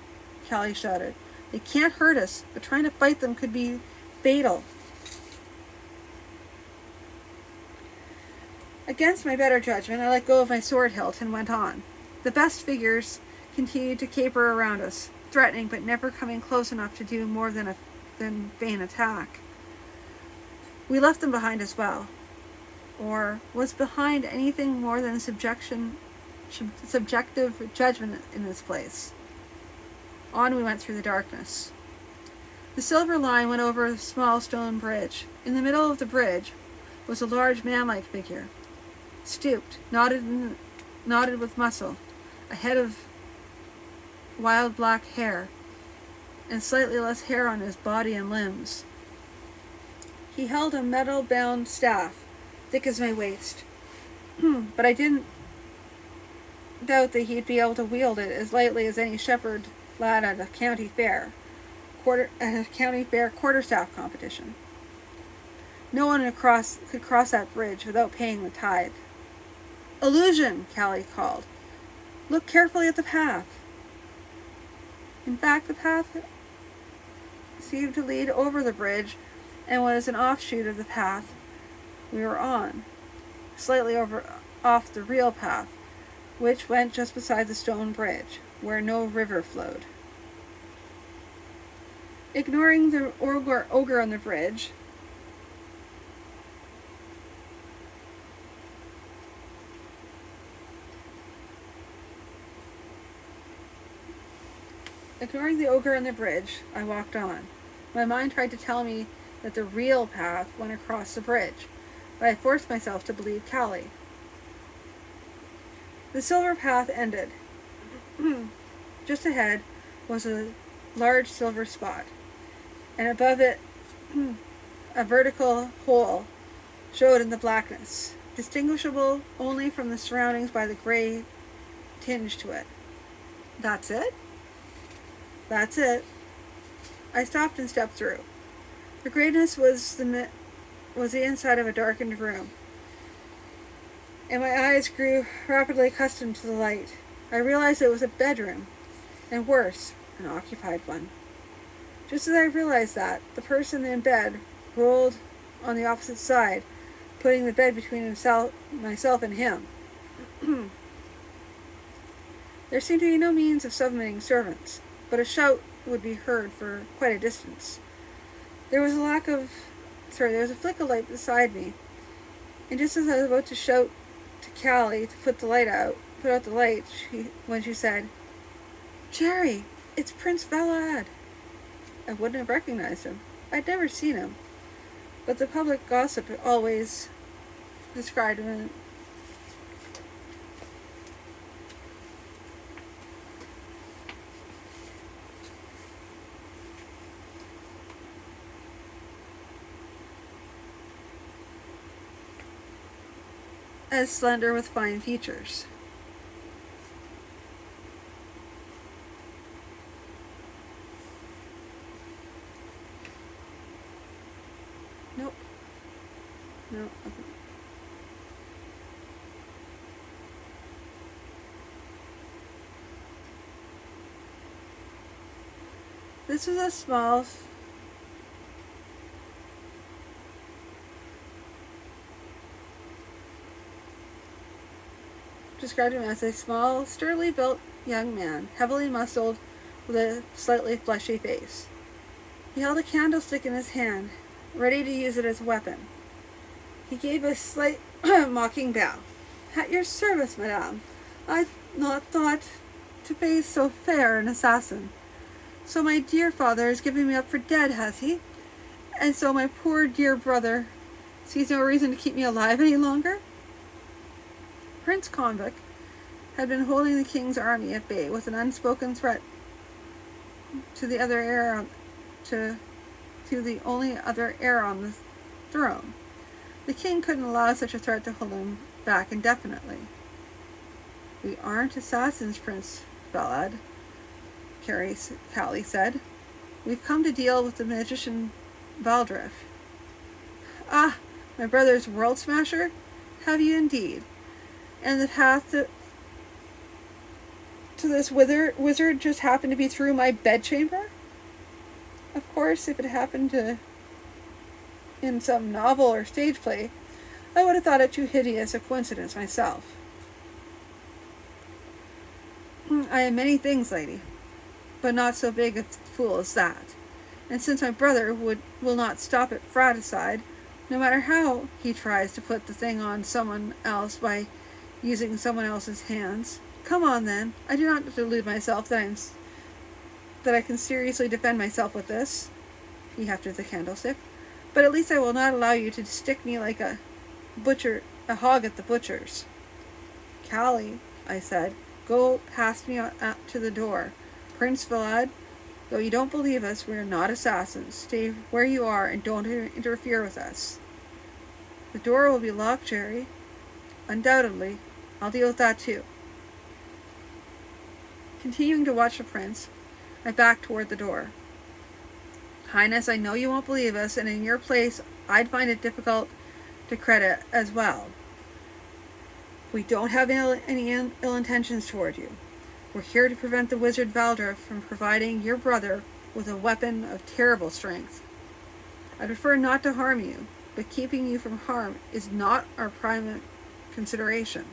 Callie shouted. "They can't hurt us, but trying to fight them could be fatal." Against my better judgment, I let go of my sword hilt and went on. The best figures continued to caper around us, threatening but never coming close enough to do more than vain attack. We left them behind as well. Or was behind anything more than subjective judgment in this place? On we went through the darkness. The silver line went over a small stone bridge. In the middle of the bridge was a large man-like figure, stooped, knotted with muscle, a head of wild black hair, and slightly less hair on his body and limbs. He held a metal-bound staff, thick as my waist, but I didn't doubt that he'd be able to wield it as lightly as any shepherd lad at a county fair quarterstaff competition. No one could cross that bridge without paying the tithe. "Illusion!" Callie called. "Look carefully at the path." In fact, the path seemed to lead over the bridge and was an offshoot of the path we were on, slightly off the real path, which went just beside the stone bridge, where no river flowed. Ignoring the ogre on the bridge, I walked on. My mind tried to tell me that the real path went across the bridge, but I forced myself to believe Callie. The silver path ended. Just ahead was a large silver spot, and above it a vertical hole showed in the blackness, distinguishable only from the surroundings by the gray tinge to it. That's it? That's it. I stopped and stepped through. The grayness was the inside of a darkened room, and my eyes grew rapidly accustomed to the light. I realized it was a bedroom, and worse, an occupied one. Just as I realized that, the person in bed rolled on the opposite side, putting the bed between myself and him. There seemed to be no means of summoning servants, but a shout would be heard for quite a distance. There was a flick of light beside me, and just as I was about to shout to Callie to put out the light, when she said, "Jerry, it's Prince Valad." I wouldn't have recognized him. I'd never seen him, but the public gossip always described him as slender with fine features. Nope. No. Okay. This was a small described him as a small, sturdily built young man, heavily muscled, with a slightly fleshy face. He held a candlestick in his hand, ready to use it as a weapon. He gave a slight mocking bow. "At your service, madame. I'd not thought to face so fair an assassin. So my dear father has given me up for dead, has he? And so my poor dear brother sees no reason to keep me alive any longer?" Prince Konvik had been holding the king's army at bay with an unspoken threat to the only other heir on the throne. The king couldn't allow such a threat to hold him back indefinitely. "We aren't assassins, Prince Valad," Callie said. "We've come to deal with the magician Valdref." "Ah, my brother's world smasher? Have you indeed? And the path to this wizard just happened to be through my bedchamber?" Of course, if it happened in some novel or stage play, I would have thought it too hideous a coincidence myself. "I am many things, lady, but not so big a fool as that. And since my brother will not stop at fratricide, no matter how he tries to put the thing on someone else by using someone else's hands. Come on, then. I do not delude myself that I can seriously defend myself with this." He hefted the candlestick. "But at least I will not allow you to stick me like a hog at the butcher's." "Callie," I said, "go past me out to the door. Prince Valad, though you don't believe us, we are not assassins. Stay where you are and don't interfere with us." "The door will be locked, Jerry." "Undoubtedly. I'll deal with that too." Continuing to watch the prince, I backed toward the door. "Highness, I know you won't believe us, and in your place, I'd find it difficult to credit as well. We don't have any ill intentions toward you. We're here to prevent the wizard Valdref from providing your brother with a weapon of terrible strength. I prefer not to harm you, but keeping you from harm is not our prime consideration.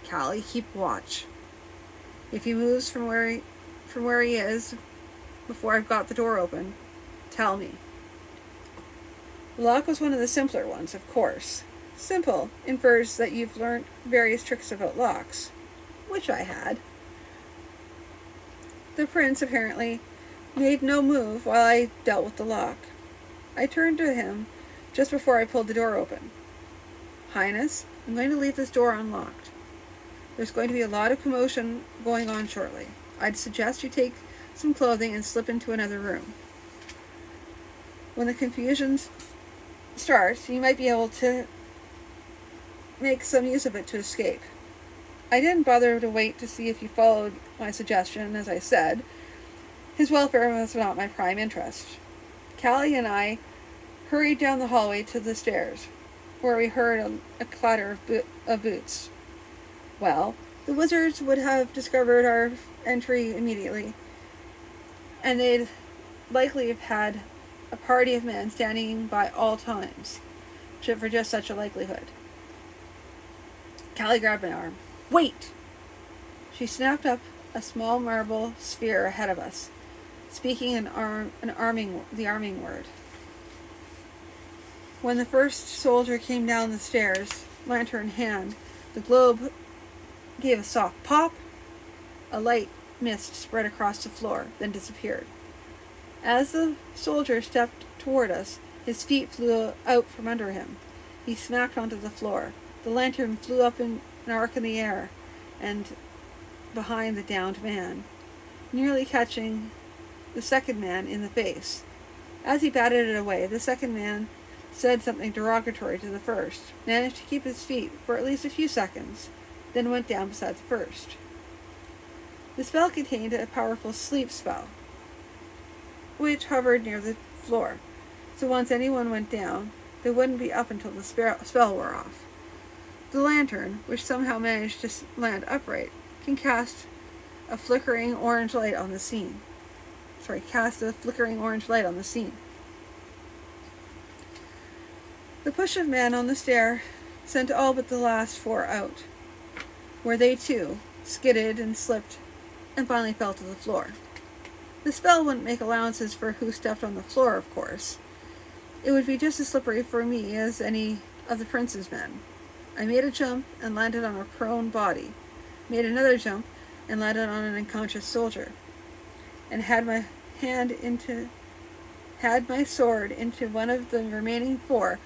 Callie, keep watch. If he moves from where he is before I've got the door open, tell me." The lock was one of the simpler ones, of course. Simple infers that you've learnt various tricks about locks, which I had. The prince apparently made no move while I dealt with the lock. I turned to him just before I pulled the door open. "Highness, I'm going to leave this door unlocked. There's going to be a lot of commotion going on shortly. I'd suggest you take some clothing and slip into another room. When the confusion starts, you might be able to make some use of it to escape. I didn't bother to wait to see if he followed my suggestion. As I said, his welfare was not my prime interest. Callie and I hurried down the hallway to the stairs, where we heard a clatter of boots. Well, the wizards would have discovered our entry immediately, and they'd likely have had a party of men standing by all times, for just such a likelihood. Callie grabbed my arm. "Wait!" She snapped up a small marble sphere ahead of us, speaking the arming word. When the first soldier came down the stairs, lantern in hand, the globe gave a soft pop. A light mist spread across the floor, then disappeared. As the soldier stepped toward us, his feet flew out from under him. He smacked onto the floor. The lantern flew up in an arc in the air and behind the downed man, nearly catching the second man in the face. As he batted it away, the second man said something derogatory to the first, managed to keep his feet for at least a few seconds, then went down beside the first. The spell contained a powerful sleep spell, which hovered near the floor, so once anyone went down, they wouldn't be up until the spell wore off. The lantern, which somehow managed to land upright, can cast a flickering orange light on the scene. The push of men on the stair sent all but the last four out, where they too skidded and slipped and finally fell to the floor. The spell wouldn't make allowances for who stepped on the floor, of course. It would be just as slippery for me as any of the prince's men. I made a jump and landed on a prone body, made another jump and landed on an unconscious soldier, and had my sword into one of the remaining four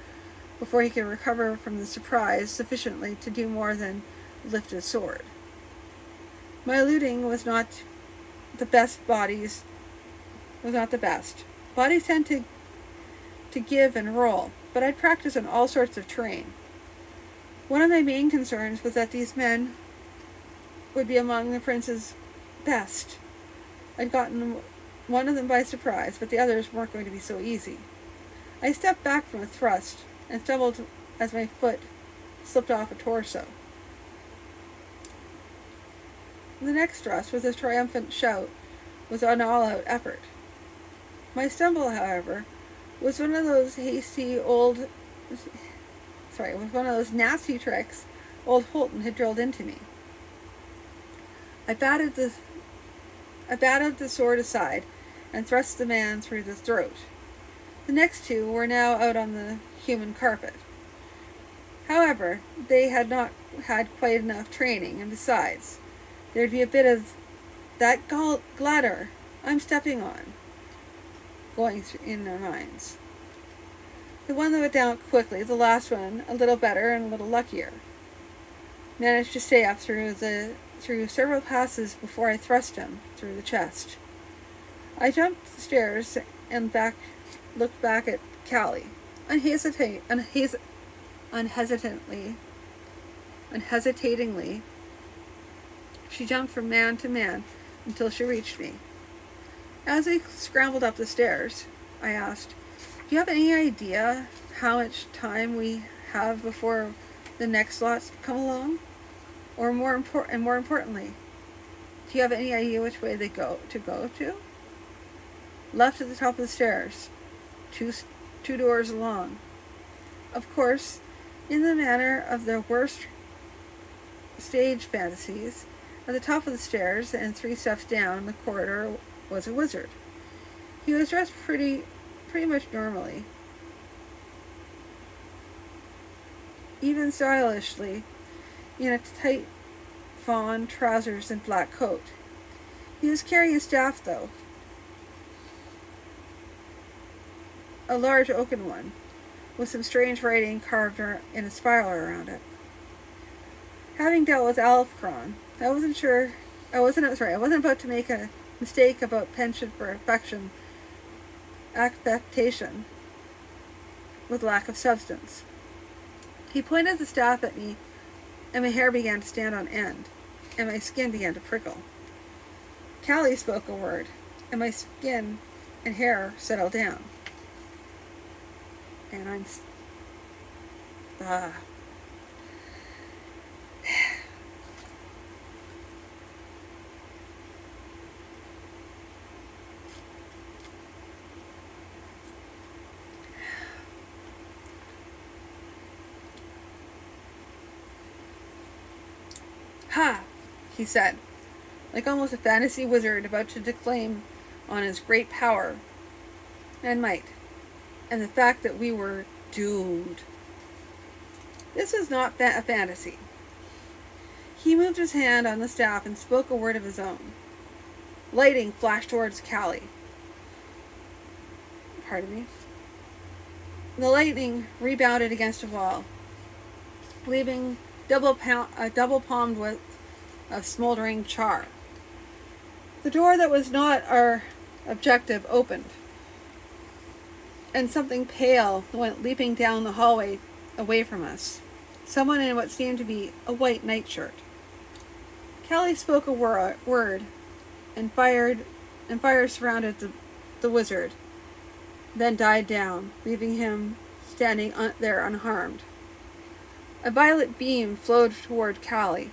before he could recover from the surprise sufficiently to do more than lift his sword. My looting was not the best. Bodies tend to give and roll, but I'd practiced on all sorts of terrain. One of my main concerns was that these men would be among the prince's best. I'd gotten one of them by surprise, but the others weren't going to be so easy. I stepped back from a thrust and stumbled as my foot slipped off a torso. The next thrust, with a triumphant shout, was an all-out effort. My stumble, however, was one of those nasty tricks old Holton had drilled into me. I batted the sword aside and thrust the man through the throat. The next two were now out on the human carpet. However, they had not had quite enough training, and besides, there'd be a bit of that gladder I'm stepping on going in their minds. The one that went down quickly, the last one, a little better and a little luckier, managed to stay up through several passes before I thrust him through the chest. I jumped the stairs and looked back at Callie. Unhesitatingly, she jumped from man to man until she reached me. As I scrambled up the stairs, I asked, "Do you have any idea how much time we have before the next lots come along? Or more importantly, do you have any idea which way they go to?" "Left at the top of the stairs, two doors along." Of course, in the manner of their worst stage fantasies, at the top of the stairs and 3 steps down the corridor was a wizard. He was dressed pretty much normally, even stylishly, in a tight fawn trousers and black coat. He was carrying a staff, though, a large oaken one, with some strange writing carved in a spiral around it. Having dealt with Alfcron, I wasn't sure I wasn't about to make a mistake about penchant for affectation with lack of substance. He pointed the staff at me, and my hair began to stand on end, and my skin began to prickle. Callie spoke a word, and my skin and hair settled down. And I'm... Ha! He said, like almost a fantasy wizard about to declaim on his great power and might, and the fact that we were doomed. This was not a fantasy. He moved his hand on the staff and spoke a word of his own. Lighting flashed towards Callie. Pardon me. The lightning rebounded against a wall, leaving a double palmed width of smoldering char. The door that was not our objective opened, and something pale went leaping down the hallway away from us. Someone in what seemed to be a white nightshirt. Callie spoke a word, and fire surrounded the wizard, then died down, leaving him standing there unharmed. A violet beam flowed toward Callie.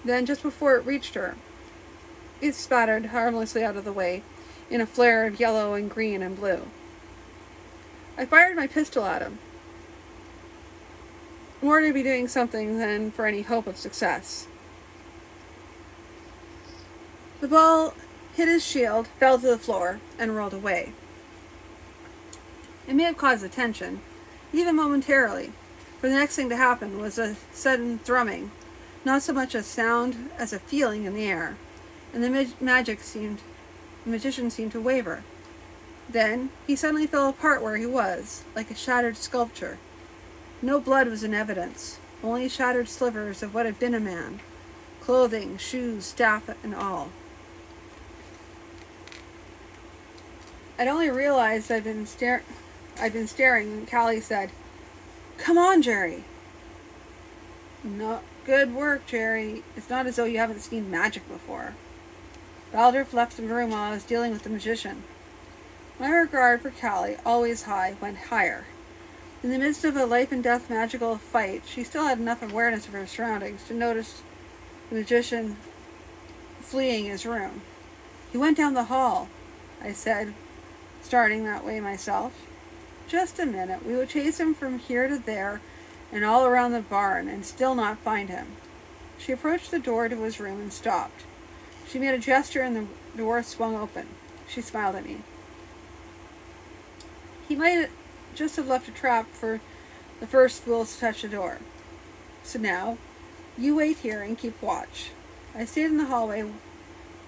Then, just before it reached her, it spattered harmlessly out of the way in a flare of yellow and green and blue. I fired my pistol at him, more to be doing something than for any hope of success. The ball hit his shield, fell to the floor, and rolled away. It may have caused attention, even momentarily, for the next thing to happen was a sudden thrumming, not so much a sound as a feeling in the air, and the magician seemed to waver. Then he suddenly fell apart where he was, like a shattered sculpture. No blood was in evidence, only shattered slivers of what had been a man, clothing, shoes, staff, and all. I'd only realized I'd been staring when Callie said, "Come on, Jerry." "No, good work, Jerry. It's not as though you haven't seen magic before." Baldurf left the room while I was dealing with the magician. My regard for Callie, always high, went higher. In the midst of a life-and-death magical fight, she still had enough awareness of her surroundings to notice the magician fleeing his room. "He went down the hall," I said, starting that way myself. "Just a minute. We would chase him from here to there and all around the barn and still not find him." She approached the door to his room and stopped. She made a gesture and the door swung open. She smiled at me. He might just have left a trap for the first fools to touch the door. So now, you wait here and keep watch. I stayed in the hallway,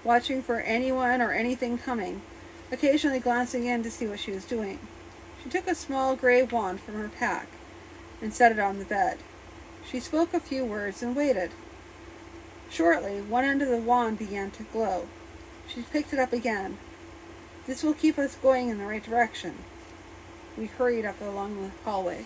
watching for anyone or anything coming, occasionally glancing in to see what she was doing. She took a small gray wand from her pack and set it on the bed. She spoke a few words and waited. Shortly, one end of the wand began to glow. She picked it up again. "This will keep us going in the right direction." We hurried up along the hallway.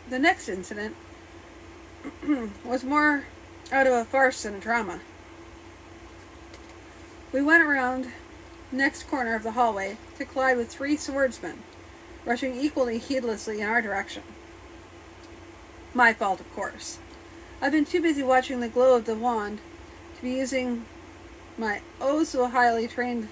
The next incident was more out of a farce than a drama. We went around the next corner of the hallway to collide with 3 swordsmen, rushing equally heedlessly in our direction. My fault, of course. I've been too busy watching the glow of the wand to be using my oh so highly trained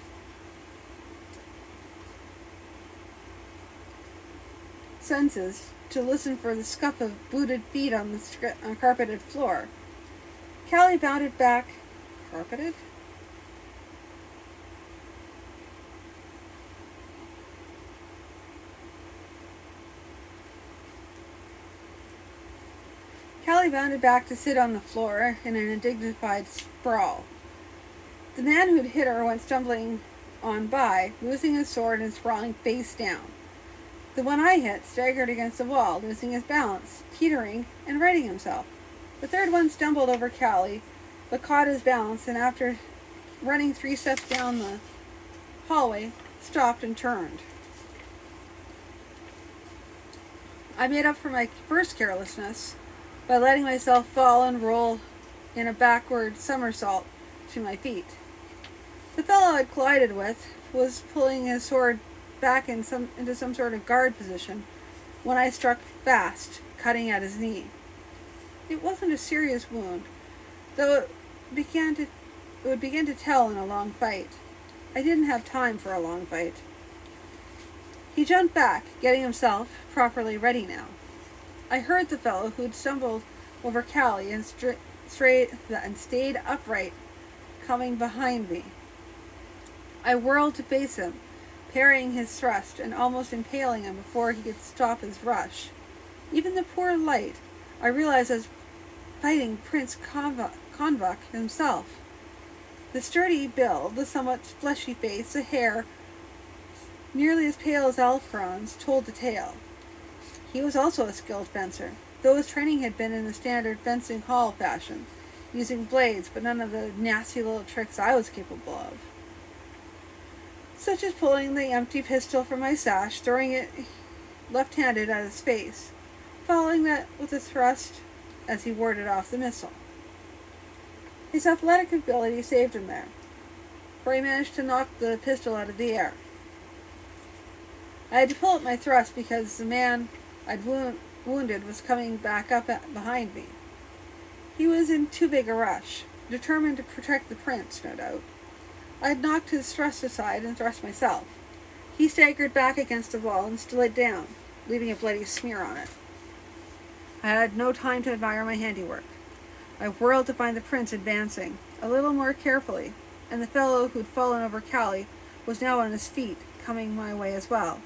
senses to listen for the scuff of booted feet on the carpeted floor. Callie bounded back. Carpeted? Callie bounded back to sit on the floor in an undignified sprawl. The man who'd hit her went stumbling on by, losing his sword and sprawling face down. The one I hit staggered against the wall, losing his balance, teetering, and righting himself. The third one stumbled over Callie, but caught his balance, and after running 3 steps down the hallway, stopped and turned. I made up for my first carelessness by letting myself fall and roll in a backward somersault to my feet. The fellow I'd collided with was pulling his sword back into some sort of guard position when I struck fast, cutting at his knee. It wasn't a serious wound, though it would begin to tell in a long fight. I didn't have time for a long fight. He jumped back, getting himself properly ready now. I heard the fellow who'd stumbled over Callie and stayed upright coming behind me. I whirled to face him, parrying his thrust and almost impaling him before he could stop his rush. Even the poor light, I realized, I was fighting Prince Konvuk himself. The sturdy build, the somewhat fleshy face, the hair nearly as pale as Alfron's, told the tale. He was also a skilled fencer, though his training had been in the standard fencing hall fashion, using blades, but none of the nasty little tricks I was capable of, such as pulling the empty pistol from my sash, throwing it left-handed at his face, following that with a thrust as he warded off the missile. His athletic ability saved him there, for he managed to knock the pistol out of the air. I had to pull up my thrust because the man I'd wounded was coming back up behind me. He was in too big a rush, determined to protect the prince, no doubt. I had knocked his thrust aside and thrust myself. He staggered back against the wall and slid down, leaving a bloody smear on it. I had no time to admire my handiwork. I whirled to find the prince advancing, a little more carefully, and the fellow who'd fallen over Callie was now on his feet, coming my way as well.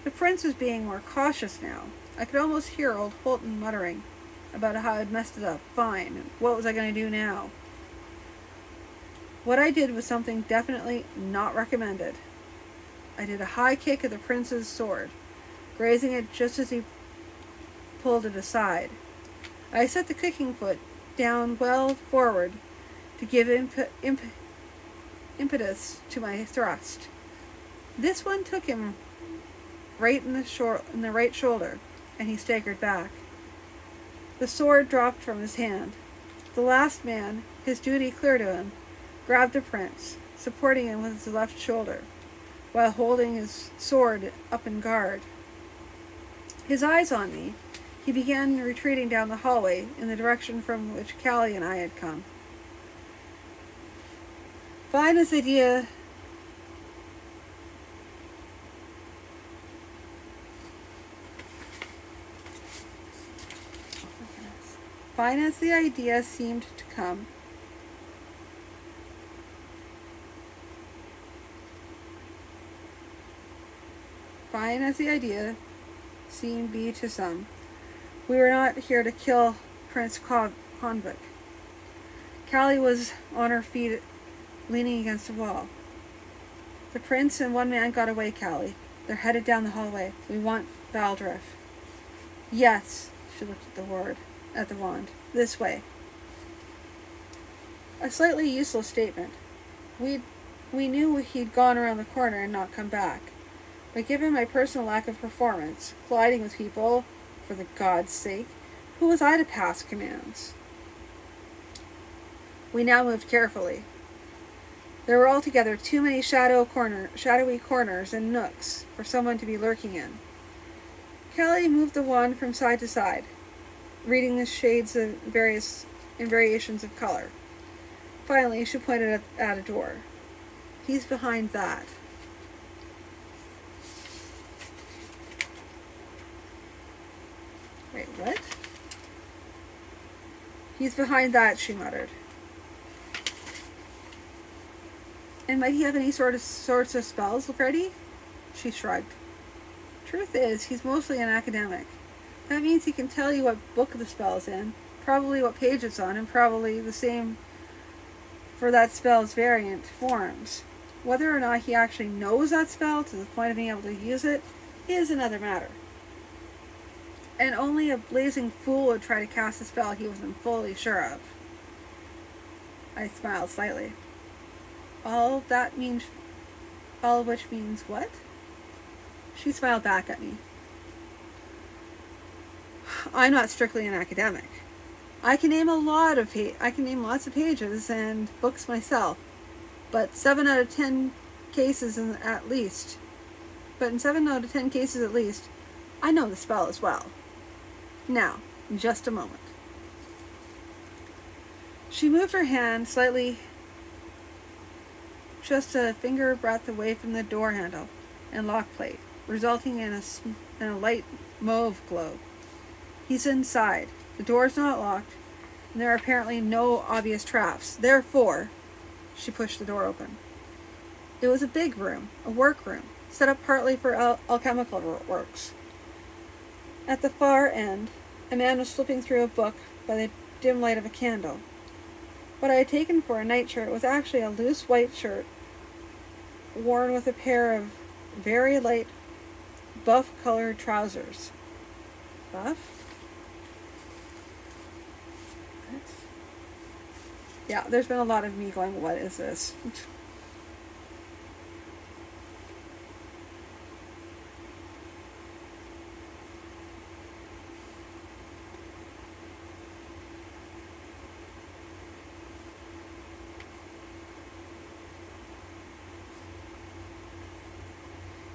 The prince was being more cautious now. I could almost hear old Holton muttering about how I'd messed it up. Fine, and what was I going to do now? What I did was something definitely not recommended. I did a high kick at the prince's sword, grazing it just as he pulled it aside. I set the kicking foot down well forward to give impetus to my thrust. This one took him right in the right shoulder, and he staggered back. The sword dropped from his hand. The last man, his duty clear to him, grabbed the prince, supporting him with his left shoulder, while holding his sword up in guard. His eyes on me, he began retreating down the hallway in the direction from which Callie and I had come. Fine as the idea seemed to come, fine as the idea seemed be to some, we were not here to kill Prince Konvik. Callie was on her feet, leaning against the wall. The prince and one man got away, Callie. They're headed down the hallway. We want Valdref. Yes, she looked at the wand. This way. A slightly useless statement. We knew he'd gone around the corner and not come back. But given my personal lack of performance, colliding with people, for the God's sake, who was I to pass commands? We now moved carefully. There were altogether too many shadowy corners and nooks for someone to be lurking in. Callie moved the wand from side to side, reading the shades of variations of color. Finally, she pointed at a door. He's behind that. Wait, what? He's behind that, she muttered. And might he have any sorts of spells ready? She shrugged. Truth is, he's mostly an academic. That means he can tell you what book the spell's in, probably what page it's on, and probably the same for that spell's variant forms. Whether or not he actually knows that spell to the point of being able to use it is another matter. And only a blazing fool would try to cast a spell he wasn't fully sure of. I smiled slightly. All of which means what? She smiled back at me. I'm not strictly an academic. I can name lots of pages and books myself, but 7 out of 10 cases at least, I know the spell as well. Now, in just a moment. She moved her hand slightly, just a finger breadth away from the door handle and lock plate, resulting in a light mauve glow. He's inside. The door's not locked, and there are apparently no obvious traps. Therefore, she pushed the door open. It was a big room, a workroom, set up partly for alchemical works. At the far end, a man was flipping through a book by the dim light of a candle. What I had taken for a nightshirt was actually a loose white shirt worn with a pair of very light buff-colored trousers. Buff? What? Yeah, there's been a lot of me going, what is this?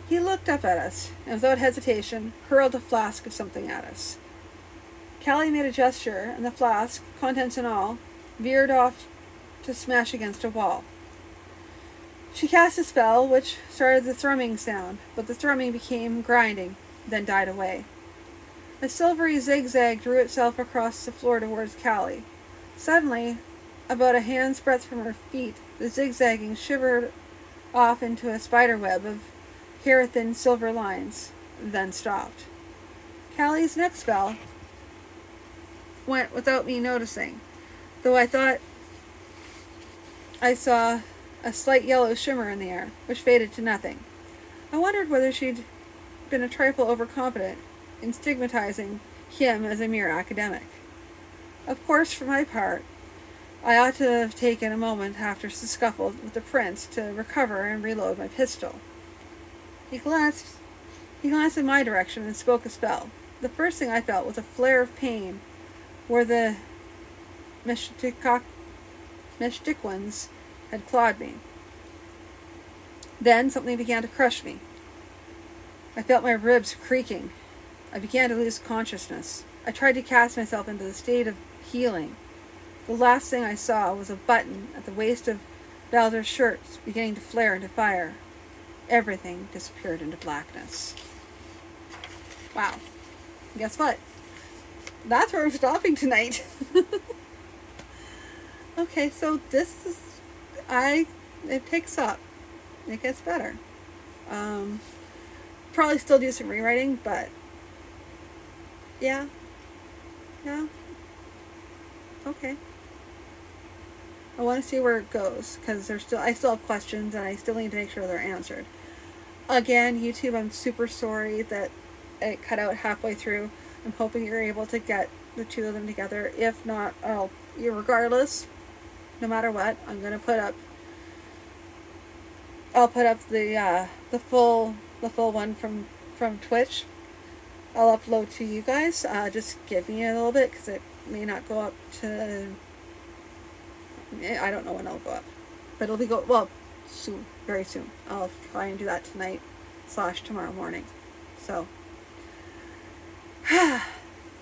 He looked up at us, and without hesitation, hurled a flask of something at us. Callie made a gesture, and the flask, contents and all, veered off to smash against a wall. She cast a spell, which started the thrumming sound, but the thrumming became grinding, then died away. A silvery zigzag drew itself across the floor towards Callie. Suddenly, about a hand's breadth from her feet, the zigzagging shivered off into a spider web of hair-thin silver lines, then stopped. Callie's next spell went without me noticing, though I thought I saw a slight yellow shimmer in the air, which faded to nothing. I wondered whether she'd been a trifle overconfident in stigmatizing him as a mere academic. Of course, for my part, I ought to have taken a moment after the scuffle with the prince to recover and reload my pistol. He glanced in my direction and spoke a spell. The first thing I felt was a flare of pain where the Meshtikwans had clawed me. Then something began to crush me. I felt my ribs creaking. I began to lose consciousness. I tried to cast myself into the state of healing. The last thing I saw was a button at the waist of Baldur's shirt beginning to flare into fire. Everything disappeared into blackness. Wow. Guess what? That's where I'm stopping tonight. Okay, so this is... it picks up. It gets better. Probably still do some rewriting, but... Yeah. Okay. I want to see where it goes, because I still have questions, and I still need to make sure they're answered. Again, YouTube, I'm super sorry that it cut out halfway through. I'm hoping you're able to get the two of them together. If not, regardless, no matter what, I'm gonna put up. I'll put up the full one from Twitch. I'll upload to you guys. Just give me a little bit, because it may not go up to... I don't know when it'll go up, but it'll be soon, very soon. I'll try and do that tonight / tomorrow morning. So,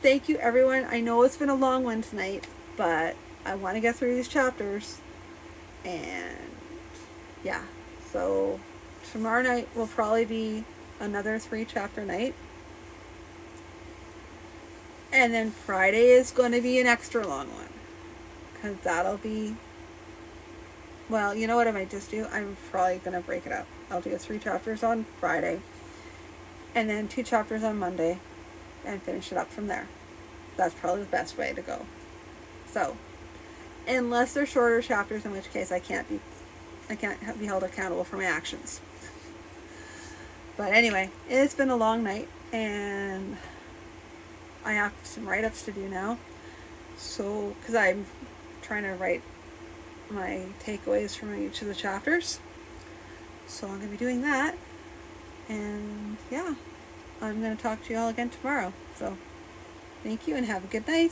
thank you everyone. I know it's been a long one tonight, but I want to get through these chapters, and yeah. So tomorrow night will probably be another 3-chapter night, and then Friday is going to be an extra long one. Because that'll be... Well, you know what I might just do? I'm probably going to break it up. I'll do 3 chapters on Friday. And then 2 chapters on Monday. And finish it up from there. That's probably the best way to go. So, unless they're shorter chapters, in which case I can't be held accountable for my actions. But anyway, it's been a long night, and I have some write-ups to do now. So, because I'm trying to write my takeaways from each of the chapters. So I'm going to be doing that. And yeah, I'm going to talk to you all again tomorrow. So thank you and have a good night.